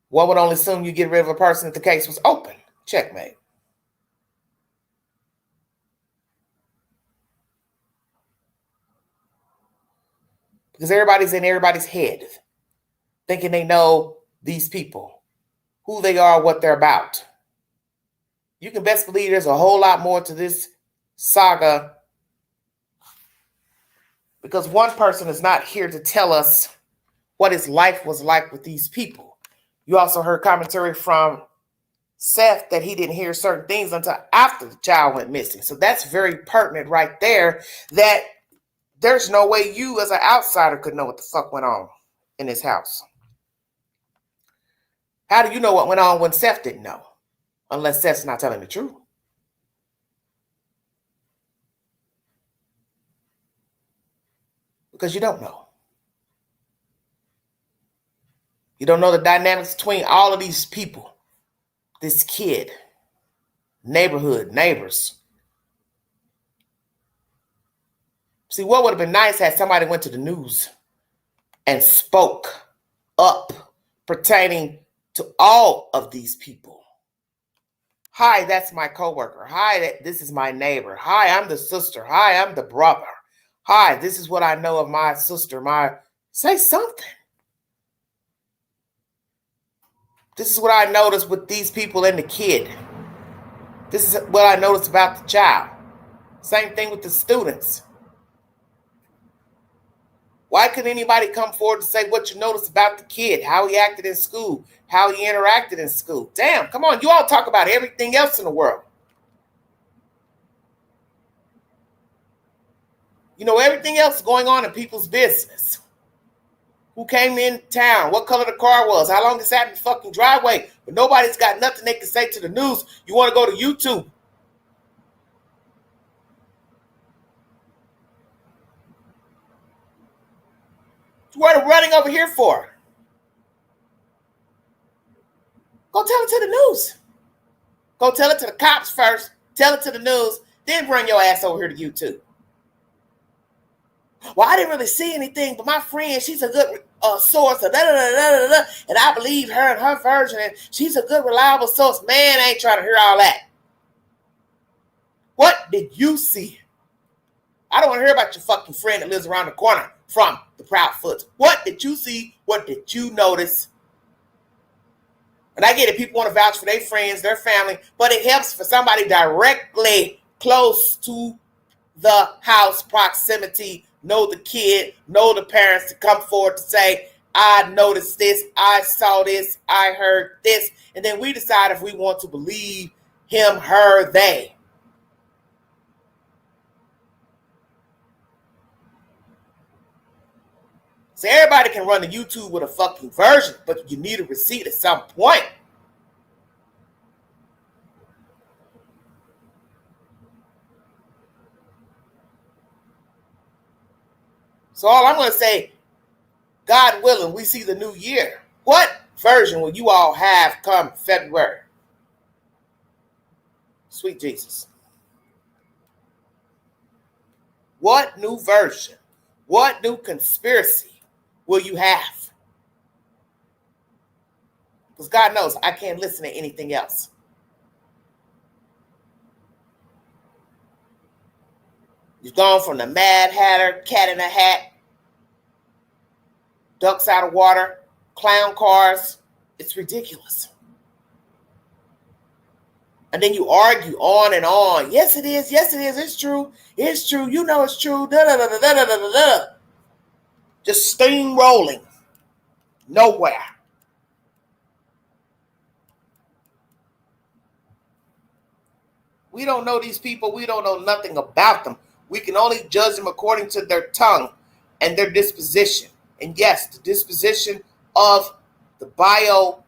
Speaker 1: One would only assume you get rid of a person if the case was open. Checkmate. Because everybody's in everybody's head, thinking they know these people, who they are, what they're about. You can best believe there's a whole lot more to this saga, because one person is not here to tell us what his life was like with these people. You also heard commentary from Seth that he didn't hear certain things until after the child went missing. So that's very pertinent right there, that there's no way you as an outsider could know what the fuck went on in his house. How do you know what went on when Seth didn't know? Unless Seth's not telling the truth. Because you don't know. You don't know the dynamics between all of these people. This kid, neighborhood, neighbors. See, what would have been nice had somebody went to the news and spoke up pertaining to all of these people. Hi, that's my coworker. Hi, this is my neighbor. Hi, I'm the sister. Hi, I'm the brother. Hi, this is what I know of my sister. Say something. This is what I noticed with these people and the kid. This is what I noticed about the child. Same thing with the students. Why couldn't anybody come forward to say what you noticed about the kid, how he acted in school, how he interacted in school? Damn, come on, you all talk about everything else in the world. You know, everything else going on in people's business. Who came in town, what color the car was, how long it sat in the fucking driveway. But nobody's got nothing they can say to the news. You want to go to YouTube. What are they running over here for? Go tell it to the news. Go tell it to the cops first. Tell it to the news. Then bring your ass over here to YouTube. Well, I didn't really see anything, but my friend, she's a good source, and I believe her and her version, and she's a good, reliable source. Man, I ain't trying to hear all that. What did you see? I don't want to hear about your fucking friend that lives around the corner from the Proudfoots. What did you see? What did you notice? And I get it, people want to vouch for their friends, their family, but it helps for somebody directly close to the house proximity, know the kid, know the parents, to come forward to say, I noticed this, I saw this, I heard this, and then we decide if we want to believe him, her, they. So everybody can run to YouTube with a fucking version, but you need a receipt at some point. So all I'm going to say, God willing, we see the new year. What version will you all have come February? Sweet Jesus. What new version? What new conspiracy will you have? Because God knows I can't listen to anything else. You've gone from the Mad Hatter, Cat in a Hat, ducks out of water, clown cars. It's ridiculous. And then you argue on and on. Yes, it is. Yes, it is. It's true. It's true. You know it's true. Da, da, da, da, da, da, da. Just steamrolling. Nowhere. We don't know these people. We don't know nothing about them. We can only judge them according to their tongue and their disposition. And yes, the disposition of the bio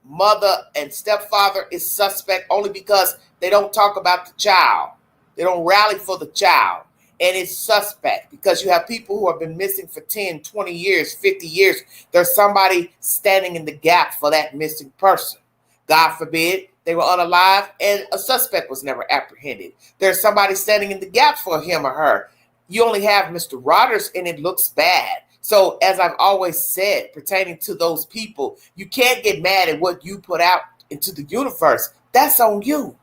Speaker 1: mother and stepfather is suspect only because they don't talk about the child. They don't rally for the child. And it's suspect because you have people who have been missing for 10, 20 years, 50 years. There's somebody standing in the gap for that missing person. God forbid they were unalive and a suspect was never apprehended. There's somebody standing in the gap for him or her. You only have Mr. Rodgers and it looks bad. So as I've always said, pertaining to those people, you can't get mad at what you put out into the universe. That's on you.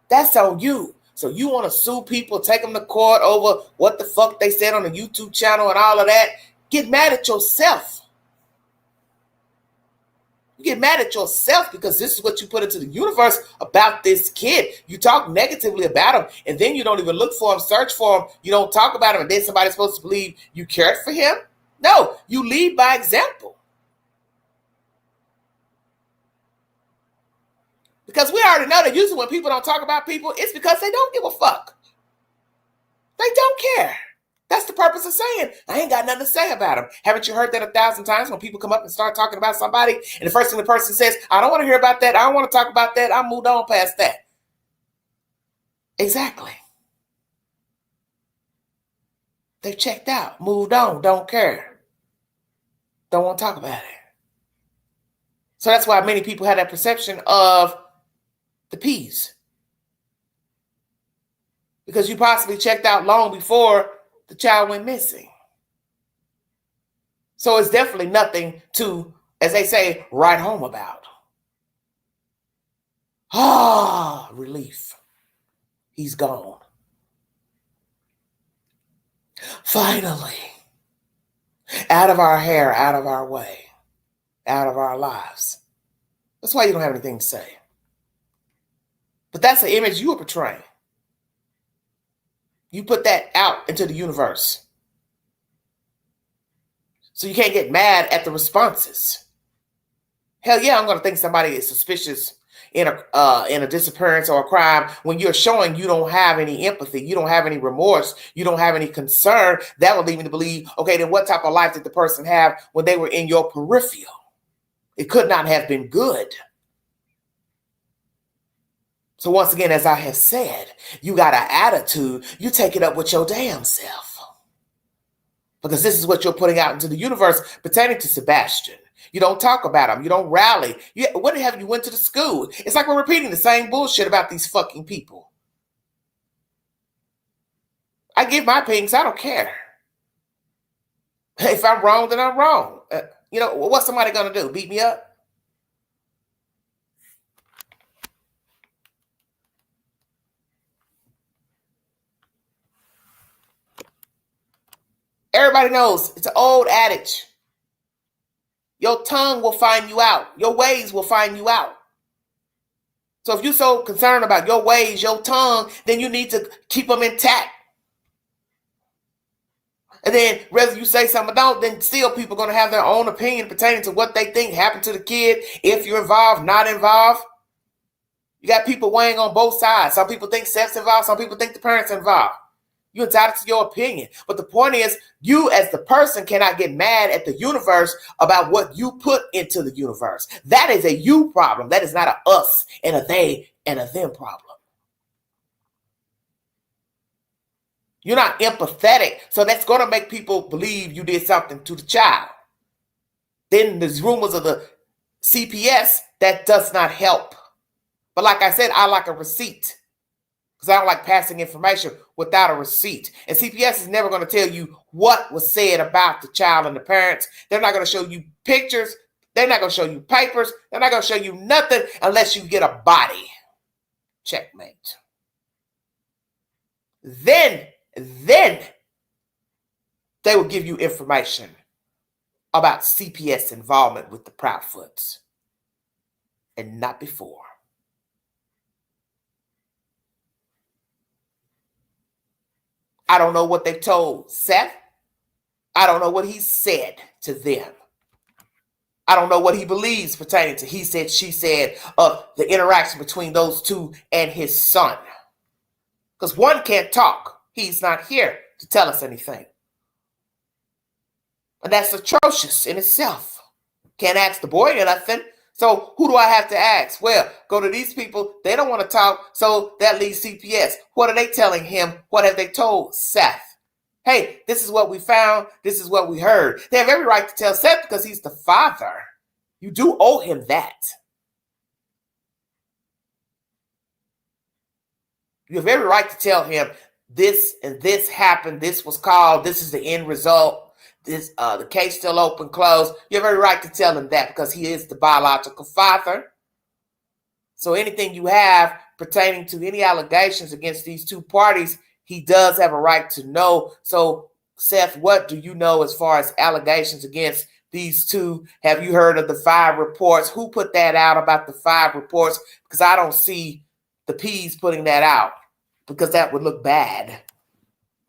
Speaker 1: That's on you. So you want to sue people, take them to court over what the fuck they said on the YouTube channel and all of that? Get mad at yourself. You get mad at yourself because this is what you put into the universe about this kid. You talk negatively about him, and then you don't even look for him, search for him. You don't talk about him, and then somebody's supposed to believe you cared for him? No, you lead by example. Because we already know that usually when people don't talk about people, it's because they don't give a fuck. They don't care. That's the purpose of saying, I ain't got nothing to say about him. Haven't you heard that 1,000 times when people come up and start talking about somebody, and the first thing the person says, I don't want to hear about that. I don't want to talk about that. I moved on past that. Exactly. They've checked out, moved on, don't care. Don't want to talk about it. So that's why many people have that perception of the peas. Because you possibly checked out long before the child went missing. So it's definitely nothing to, as they say, write home about. Ah, relief. He's gone. Finally. Out of our hair, out of our way, out of our lives. That's why you don't have anything to say. But that's the image you are portraying. You put that out into the universe. So you can't get mad at the responses. Hell yeah, I'm going to think somebody is suspicious in a disappearance or a crime when you're showing you don't have any empathy, you don't have any remorse, you don't have any concern. That would lead me to believe, okay, then what type of life did the person have when they were in your peripheral? It could not have been good. So once again, as I have said, you got an attitude, you take it up with your damn self. Because this is what you're putting out into the universe pertaining to Sebastian. You don't talk about him. You don't rally. What have you went to the school? It's like we're repeating the same bullshit about these fucking people. I give my opinions. I don't care. If I'm wrong, then I'm wrong. What's somebody going to do? Beat me up? Everybody knows it's an old adage. Your tongue will find you out. Your ways will find you out. So if you're so concerned about your ways, your tongue, then you need to keep them intact. And then whether you say something or don't, then still people are going to have their own opinion pertaining to what they think happened to the kid, if you're involved, not involved. You got people weighing on both sides. Some people think Seth's involved. Some people think the parents are involved. You're entitled to your opinion. But the point is, you as the person cannot get mad at the universe about what you put into the universe. That is a you problem. That is not a us and a they and a them problem. You're not empathetic. So that's going to make people believe you did something to the child. Then there's rumors of the CPS. That does not help. But like I said, I like a receipt. Because I don't like passing information without a receipt. And CPS is never going to tell you what was said about the child and the parents. They're not going to show you pictures. They're not going to show you papers. They're not going to show you nothing unless you get a body. Checkmate. Then they will give you information about CPS involvement with the Proudfoots. And not before. I don't know what they told Seth. I don't know what he said to them. I don't know what he believes pertaining to he said, she said, of the interaction between those two and his son. Because one can't talk. He's not here to tell us anything. And that's atrocious in itself. Can't ask the boy nothing. So who do I have to ask? Well, go to these people. They don't want to talk. So that leaves CPS. What are they telling him? What have they told Seth? Hey, this is what we found. This is what we heard. They have every right to tell Seth because he's the father. You do owe him that. You have every right to tell him this and this happened. This was called. This is the end result. This the case still open, closed. You have every right to tell him that because he is the biological father. So anything you have pertaining to any allegations against these two parties, he does have a right to know. So, Seth, what do you know as far as allegations against these two? Have you heard of the 5 reports? Who put that out about the 5 reports? Because I don't see the P's putting that out because that would look bad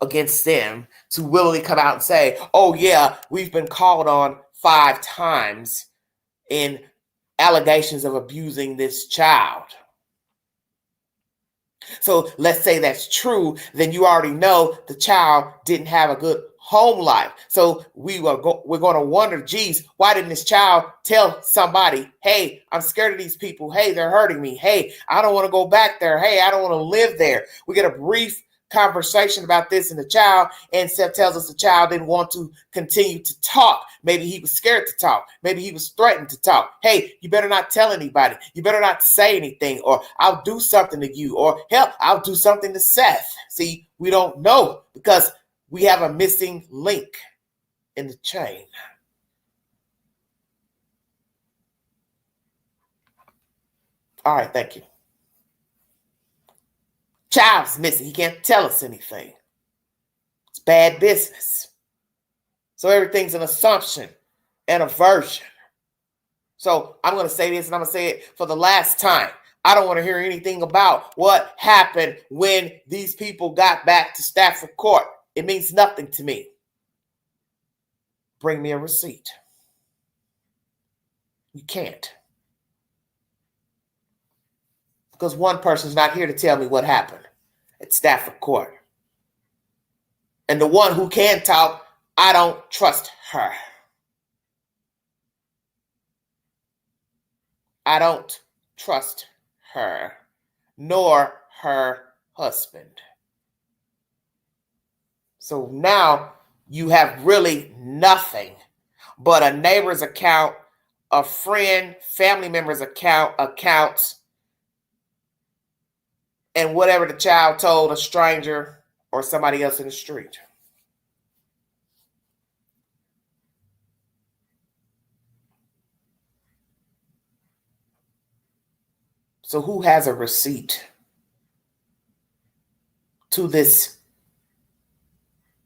Speaker 1: against them to willingly come out and say, oh yeah, we've been called on 5 times in allegations of abusing this child. So let's say that's true, then you already know the child didn't have a good home life. So we're going to wonder, geez, why didn't this child tell somebody, hey, I'm scared of these people. Hey, they're hurting me. Hey, I don't want to go back there. Hey, I don't want to live there. We get a brief conversation about this in the child, and Seth tells us the child didn't want to continue to talk. Maybe he was scared to talk. Maybe he was threatened to talk. Hey, you better not tell anybody. You better not say anything, or I'll do something to you, or hell, I'll do something to Seth. See, we don't know because we have a missing link in the chain. All right, thank you. Child's missing. He can't tell us anything. It's bad business. So everything's an assumption and a version. So I'm going to say this, and I'm going to say it for the last time. I don't want to hear anything about what happened when these people got back to Stafford Court. It means nothing to me. Bring me a receipt. You can't. Because one person's not here to tell me what happened at Stafford Court. And the one who can talk, I don't trust her. I don't trust her, nor her husband. So now you have really nothing but a neighbor's account, a friend, family member's accounts, and whatever the child told a stranger or somebody else in the street. So who has a receipt to this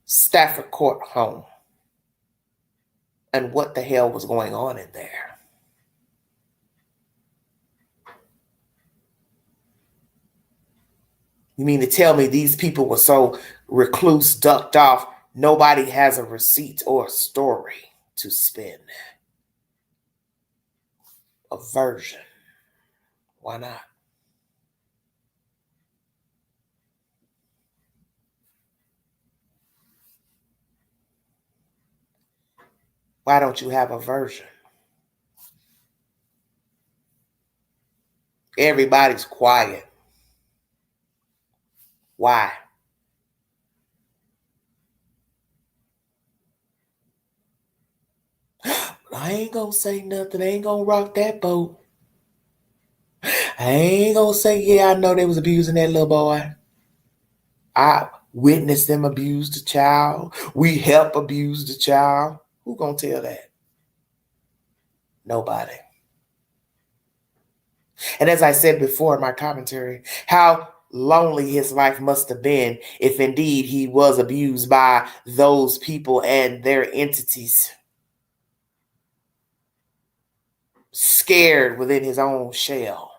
Speaker 1: Stafford Court home? And what the hell was going on in there? You mean to tell me these people were so recluse, ducked off, nobody has a receipt or a story to spin? A version. Why not? Why don't you have a version? Everybody's quiet. Why? I ain't gonna say nothing. I ain't gonna rock that boat. I ain't gonna say, yeah, I know they was abusing that little boy. I witnessed them abuse the child. We help abuse the child. Who gonna tell that? Nobody. And as I said before in my commentary, how lonely his life must have been if indeed he was abused by those people and their entities. Scared within his own shell.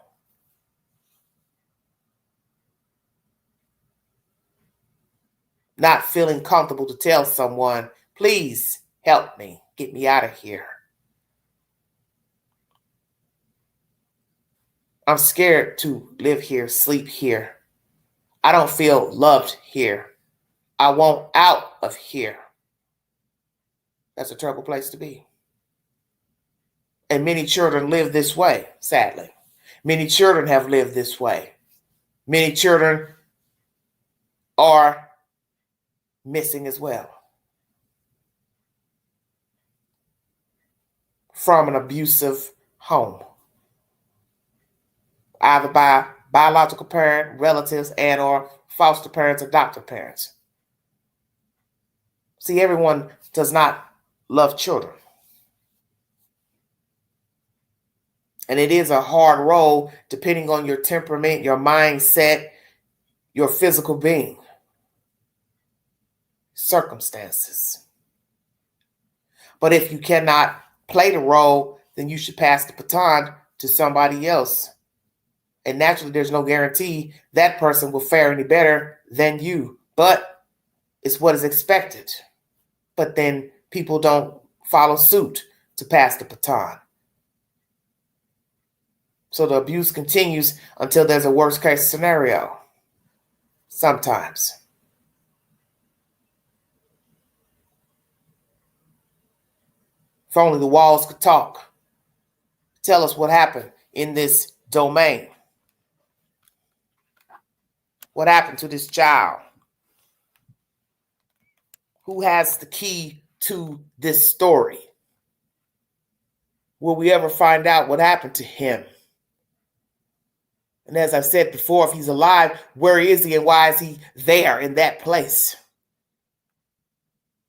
Speaker 1: Not feeling comfortable to tell someone, please help me, get me out of here. I'm scared to live here, sleep here. I don't feel loved here. I want out of here. That's a terrible place to be. And many children live this way, sadly. Many children have lived this way. Many children are missing as well from an abusive home, either by biological parent, relatives, and or foster parents, adoptive parents. See, everyone does not love children. And it is a hard role depending on your temperament, your mindset, your physical being, circumstances. But if you cannot play the role, then you should pass the baton to somebody else. And naturally, there's no guarantee that person will fare any better than you. But it's what is expected. But then people don't follow suit to pass the baton. So the abuse continues until there's a worst case scenario. Sometimes. If only the walls could talk. Tell us what happened in this domain. What happened to this child? Who has the key to this story? Will we ever find out what happened to him? And as I said before, if he's alive, where is he and why is he there in that place?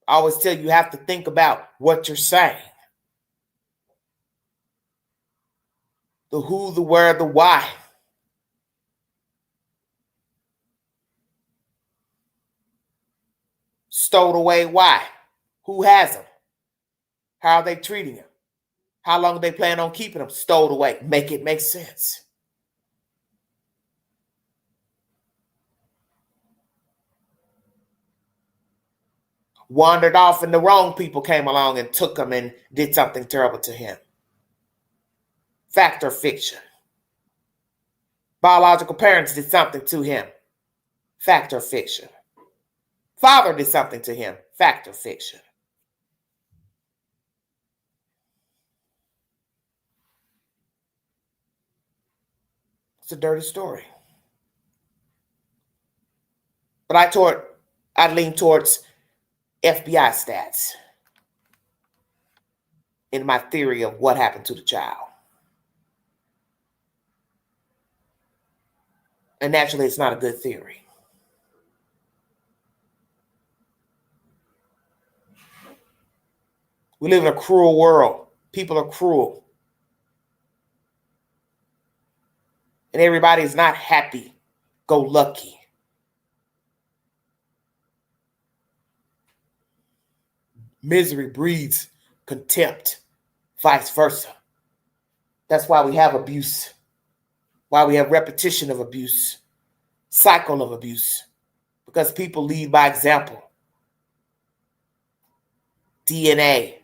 Speaker 1: I always tell you, you have to think about what you're saying. The who, the where, the why. Stowed away, why? Who has him? How are they treating him? How long do they plan on keeping him stowed away? Make it make sense. wandered off and the wrong people came along and took him and did something terrible to him. Fact or fiction? Biological parents did something to him. Fact or fiction? Father did something to him. Fact or fiction? It's a dirty story. But I lean towards FBI stats in my theory of what happened to the child. And naturally, it's not a good theory. We live in a cruel world. People are cruel. And everybody is not happy, go lucky. Misery breeds contempt, vice versa. That's why we have abuse, why we have repetition of abuse, cycle of abuse, because people lead by example. DNA.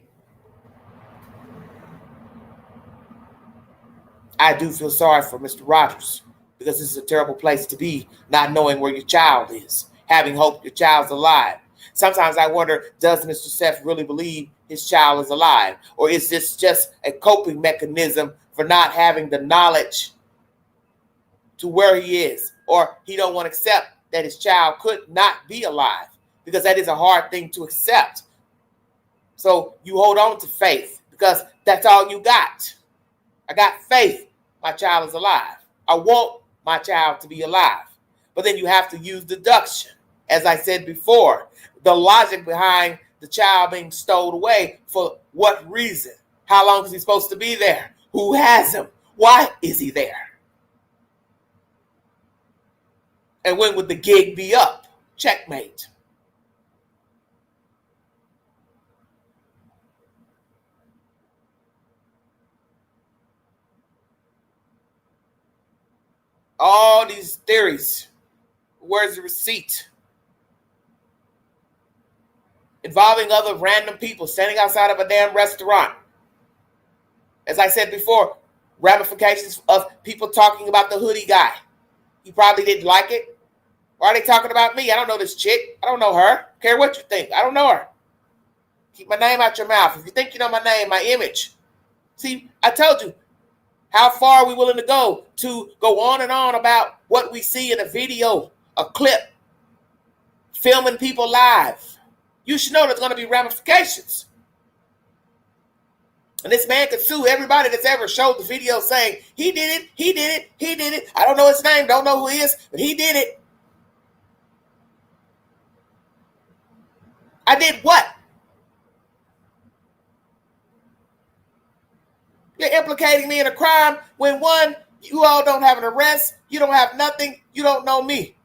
Speaker 1: I do feel sorry for Mr. Rogers because this is a terrible place to be, not knowing where your child is, having hope your child's alive. Sometimes I wonder, does Mr. Seth really believe his child is alive? Or is this just a coping mechanism for not having the knowledge to where he is? Or he don't want to accept that his child could not be alive, because that is a hard thing to accept. So you hold on to faith because that's all you got. I got faith my child is alive. I want my child to be alive. But then you have to use deduction. As I said before, the logic behind the child being stowed away, for what reason? How long is he supposed to be there? Who has him? Why is he there? And when would the gig be up? Checkmate. All these theories. Where's the receipt? Involving other random people standing outside of a damn restaurant. As I said before, ramifications of people talking about the Hoodie guy. He probably didn't like it. Why are they talking about me? I don't know this chick. I don't know her. Care what you think. I don't know her. Keep my name out your mouth. If you think you know my name, my image. See, I told you. How far are we willing to go on and on about what we see in a video, a clip, filming people live? You should know there's going to be ramifications. And this man could sue everybody that's ever showed the video saying, he did it, he did it, he did it. I don't know his name, don't know who he is, but he did it. I did what? You're implicating me in a crime when, one, you all don't have an arrest, you don't have nothing, you don't know me.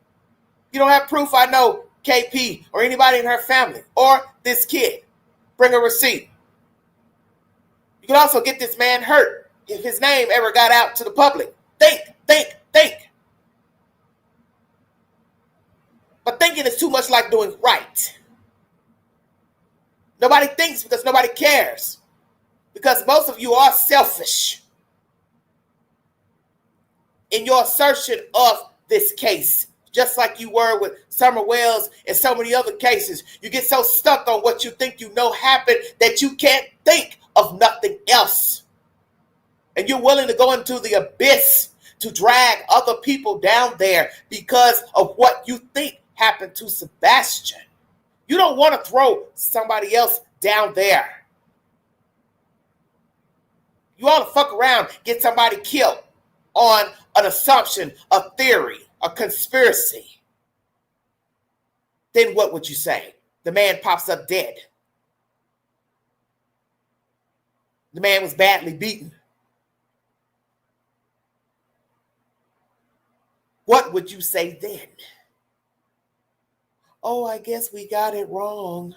Speaker 1: You don't have proof I know KP or anybody in her family or this kid. Bring a receipt. You can also get this man hurt if his name ever got out to the public. Think. But thinking is too much like doing right. Nobody thinks because nobody cares. Because most of you are selfish in your assertion of this case. Just like you were with Summer Wells and so many other cases. You get so stuck on what you think you know happened that you can't think of nothing else. And you're willing to go into the abyss to drag other people down there because of what you think happened to Sebastian. You don't want to throw somebody else down there. You ought to fuck around, get somebody killed on an assumption, a theory, a conspiracy. Then what would you say? The man pops up dead. The man was badly beaten. What would you say then? Oh, I guess we got it wrong.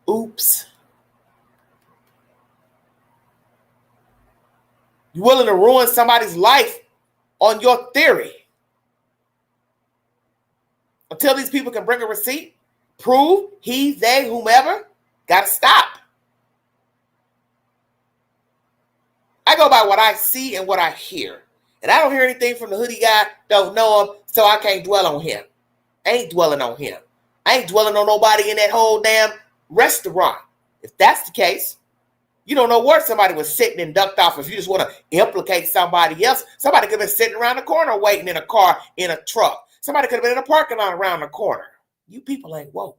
Speaker 1: Oops. You're willing to ruin somebody's life on your theory until these people can bring a receipt, prove he, they, whomever, got to stop. I go by what I see and what I hear. And I don't hear anything from the Hoodie guy, don't know him, so I can't dwell on him. I ain't dwelling on him. I ain't dwelling on nobody in that whole damn restaurant. If that's the case, you don't know where somebody was sitting and ducked off. If you just want to implicate somebody else, somebody could have been sitting around the corner waiting in a car, in a truck. Somebody could have been in a parking lot around the corner. You people ain't woke.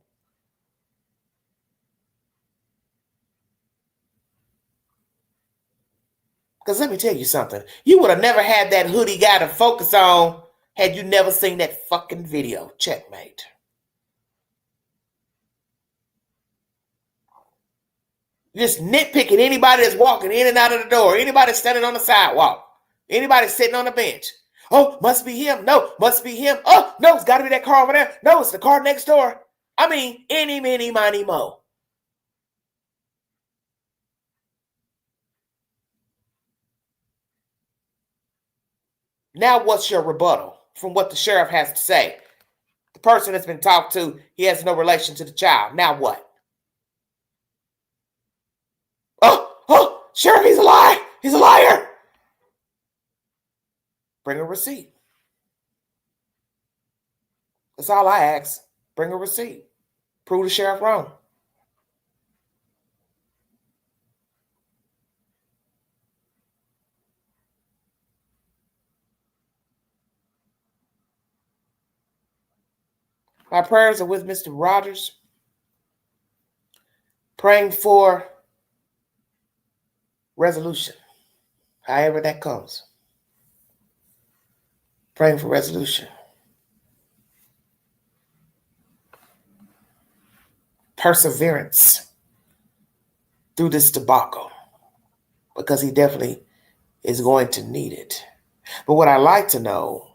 Speaker 1: Because let me tell you something. You would have never had that Hoodie guy to focus on had you never seen that fucking video. Checkmate. You're just nitpicking anybody that's walking in and out of the door. Anybody standing on the sidewalk. Anybody sitting on the bench. Oh, must be him. No, must be him. Oh, no, it's got to be that car over there. No, it's the car next door. I mean, any, many, miny, mo. Now what's your rebuttal from what the sheriff has to say? The person that's been talked to, he has no relation to the child. Now what? Oh, sheriff, he's a liar. He's a liar. Bring a receipt. That's all I ask. Bring a receipt. Prove the sheriff wrong. My prayers are with Mr. Rogers. Praying for resolution, however that comes. Praying for resolution. Perseverance through this debacle, because he definitely is going to need it. But what I like to know,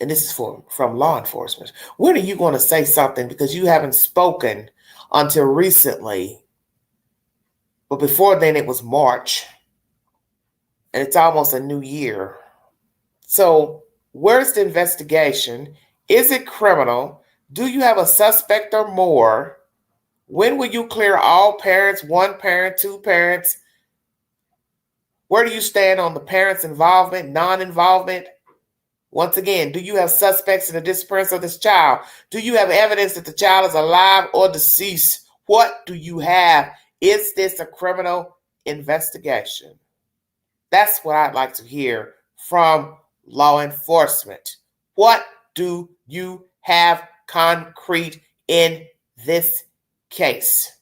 Speaker 1: and this is from law enforcement, when are you going to say something? Because you haven't spoken until recently. But before then, it was March. And it's almost a new year. So where's the investigation? Is it criminal? Do you have a suspect or more? When will you clear all parents, one parent, two parents? Where do you stand on the parents' involvement, non-involvement? Once again, do you have suspects in the disappearance of this child? Do you have evidence that the child is alive or deceased? What do you have? Is this a criminal investigation? That's what I'd like to hear from law enforcement. What do you have concrete in this case?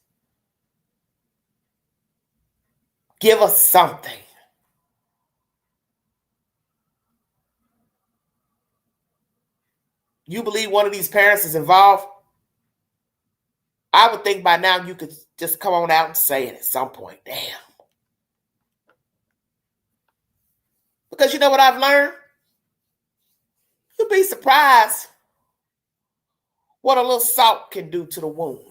Speaker 1: Give us something. You believe one of these parents is involved? I would think by now you could just come on out and say it at some point. Damn. Because you know what I've learned? You'd be surprised what a little salt can do to the wound.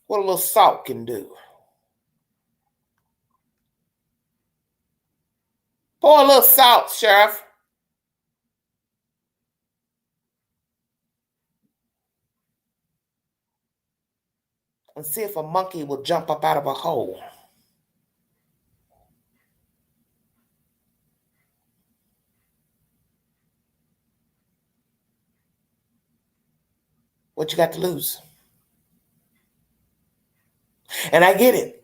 Speaker 1: What a little salt can do. Pour a little salt, Sheriff. And see if a monkey will jump up out of a hole. What you got to lose? And I get it.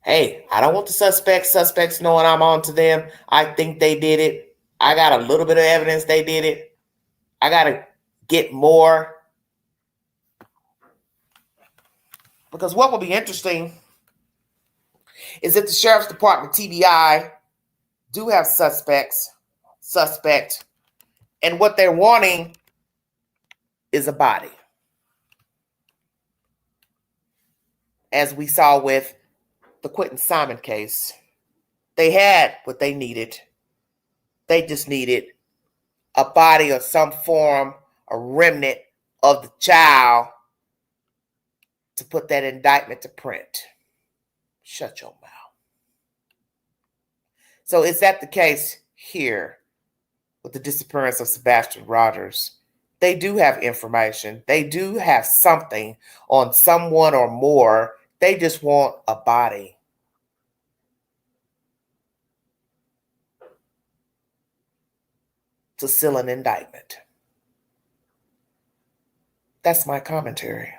Speaker 1: Hey, I don't want the suspects knowing I'm on to them. I think they did it. I got a little bit of evidence they did it. I got to get more. Because what will be interesting is that the Sheriff's Department, TBI, do have suspect, and what they're wanting is a body. As we saw with the Quentin Simon case, they had what they needed. They just needed a body or some form, a remnant of the child to put that indictment to print. Shut your mouth. So is that the case here? with the disappearance of Sebastian Rogers. They do have information. They do have something on someone or more. They just want a body. To seal an indictment. That's my commentary.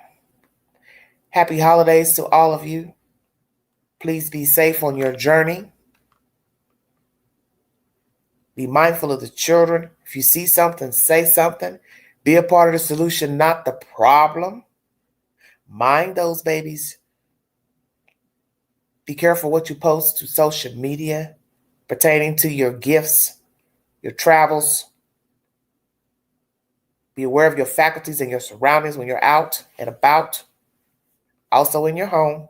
Speaker 1: Happy holidays to all of you. Please be safe on your journey. Be mindful of the children. If you see something, say something. Be a part of the solution, not the problem. Mind those babies. Be careful what you post to social media pertaining to your gifts, your travels. Be aware of your faculties and your surroundings when you're out and about, also in your home.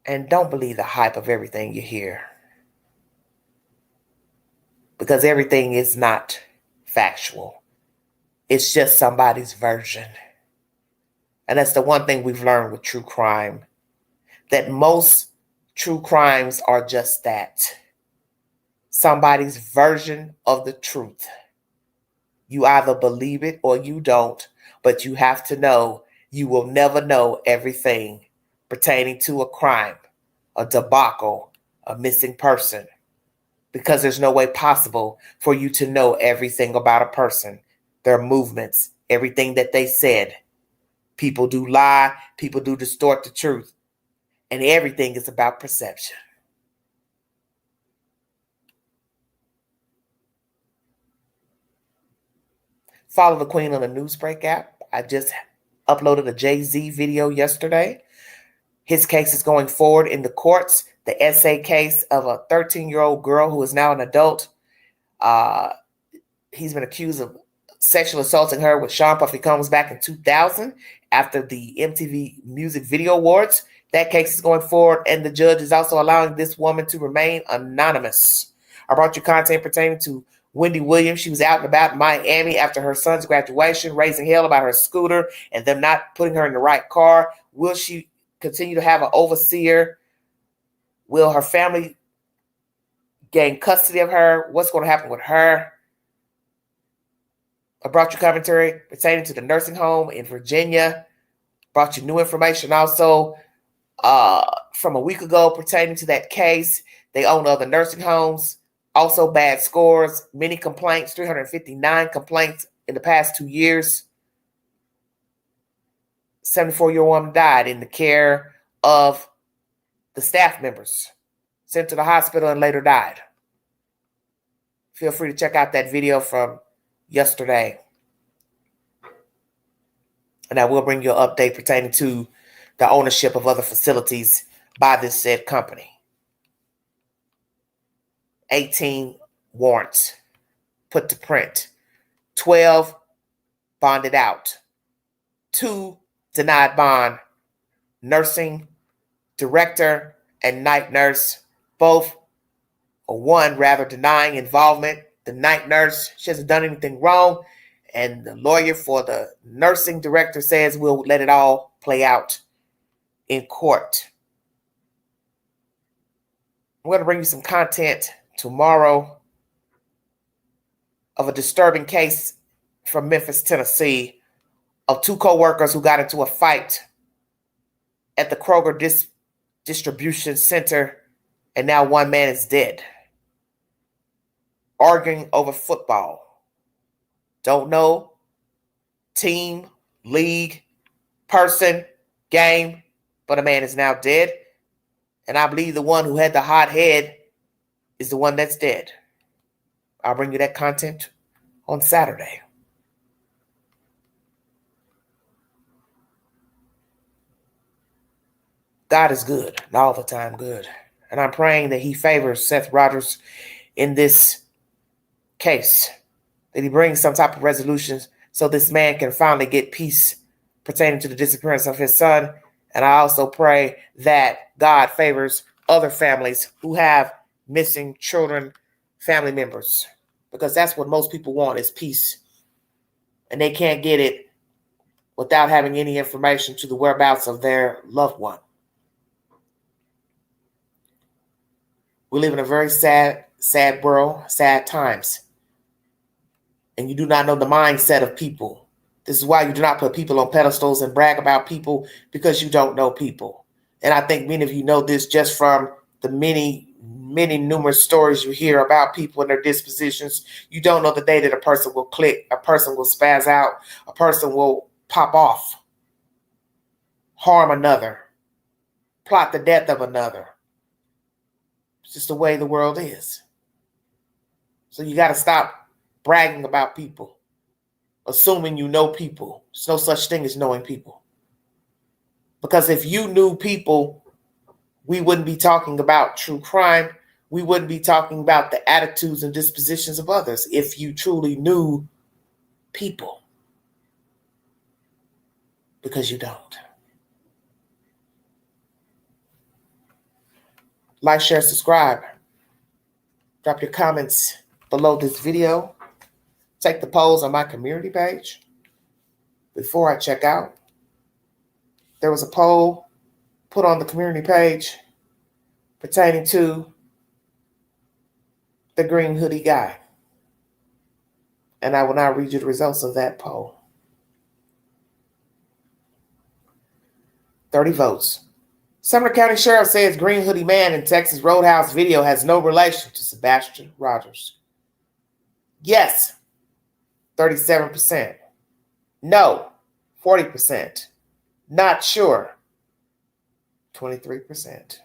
Speaker 1: And don't believe the hype of everything you hear, because everything is not factual. It's just somebody's version. And that's the one thing we've learned with true crime, that most true crimes are just that. Somebody's version of the truth. You either believe it or you don't, but you have to know you will never know everything pertaining to a crime, a debacle, a missing person, because there's no way possible for you to know everything about a person, their movements, everything that they said. People do lie, people do distort the truth, and everything is about perception. Follow the Queen on the Newsbreak app. I just uploaded a Jay-Z video yesterday. His case is going forward in the courts. The essay case of a 13-year-old girl who is now an adult. He's been accused of sexually assaulting her with Sean Puffy Combs back in 2000 after the MTV Music Video Awards. That case is going forward, and the judge is also allowing this woman to remain anonymous. I brought you content pertaining to Wendy Williams. She was out and about in Miami after her son's graduation, raising hell about her scooter and them not putting her in the right car. Will she continue to have an overseer? Will her family gain custody of her? What's going to happen with her? I brought you commentary pertaining to the nursing home in Virginia. Brought you new information also from a week ago pertaining to that case. They own other nursing homes. Also bad scores, many complaints, 359 complaints in the past 2 years. 74-year-old woman died in the care of the staff members, sent to the hospital and later died. Feel free to check out that video from yesterday. And I will bring you an update pertaining to the ownership of other facilities by this said company. 18 warrants put to print. 12 bonded out. 2 denied bond. Nursing director and night nurse, both, or one rather, denying involvement. The night nurse, she hasn't done anything wrong. And the lawyer for the nursing director says we'll let it all play out in court. I'm going to bring you some content tomorrow of a disturbing case from Memphis, Tennessee, of 2 co-workers who got into a fight at the Kroger distribution center, and now one man is dead, arguing over football. Don't know team, league, person, game, but a man is now dead, and I believe the one who had the hot head is the one that's dead. I'll bring you that content on Saturday. God is good, and all the time good. And I'm praying that he favors Seth Rogers in this case, that he brings some type of resolution so this man can finally get peace pertaining to the disappearance of his son. And I also pray that God favors other families who have missing children, family members, because that's what most people want, is peace. And they can't get it without having any information to the whereabouts of their loved one. We live in a very sad sad world, sad times. And you do not know the mindset of people. This is why you do not put people on pedestals and brag about people, because you don't know people. And I think many of you know this just from the many numerous stories you hear about people and their dispositions. You don't know the day that a person will click, a person will spaz out, a person will pop off, harm another, plot the death of another. It's just the way the world is. So you got to stop bragging about people, assuming you know people. There's no such thing as knowing people. Because if you knew people, we wouldn't be talking about true crime. We wouldn't be talking about the attitudes and dispositions of others if you truly knew people. Because you don't. Like, share, subscribe. Drop your comments below this video. Take the polls on my community page. Before I check out, there was a poll put on the community page pertaining to the green hoodie guy. And I will now read you the results of that poll. 30 votes. Sumner County Sheriff says green hoodie man in Texas Roadhouse video has no relation to Sebastian Rogers. Yes, 37%. No, 40%. Not sure, 23%.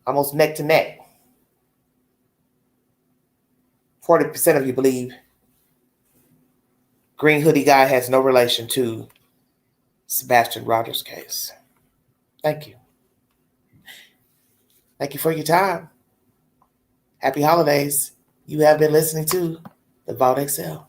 Speaker 1: Almost neck to neck. 40% of you believe green hoodie guy has no relation to Sebastian Rogers' case. Thank you. Thank you for your time. Happy holidays. You have been listening to the Vault XL.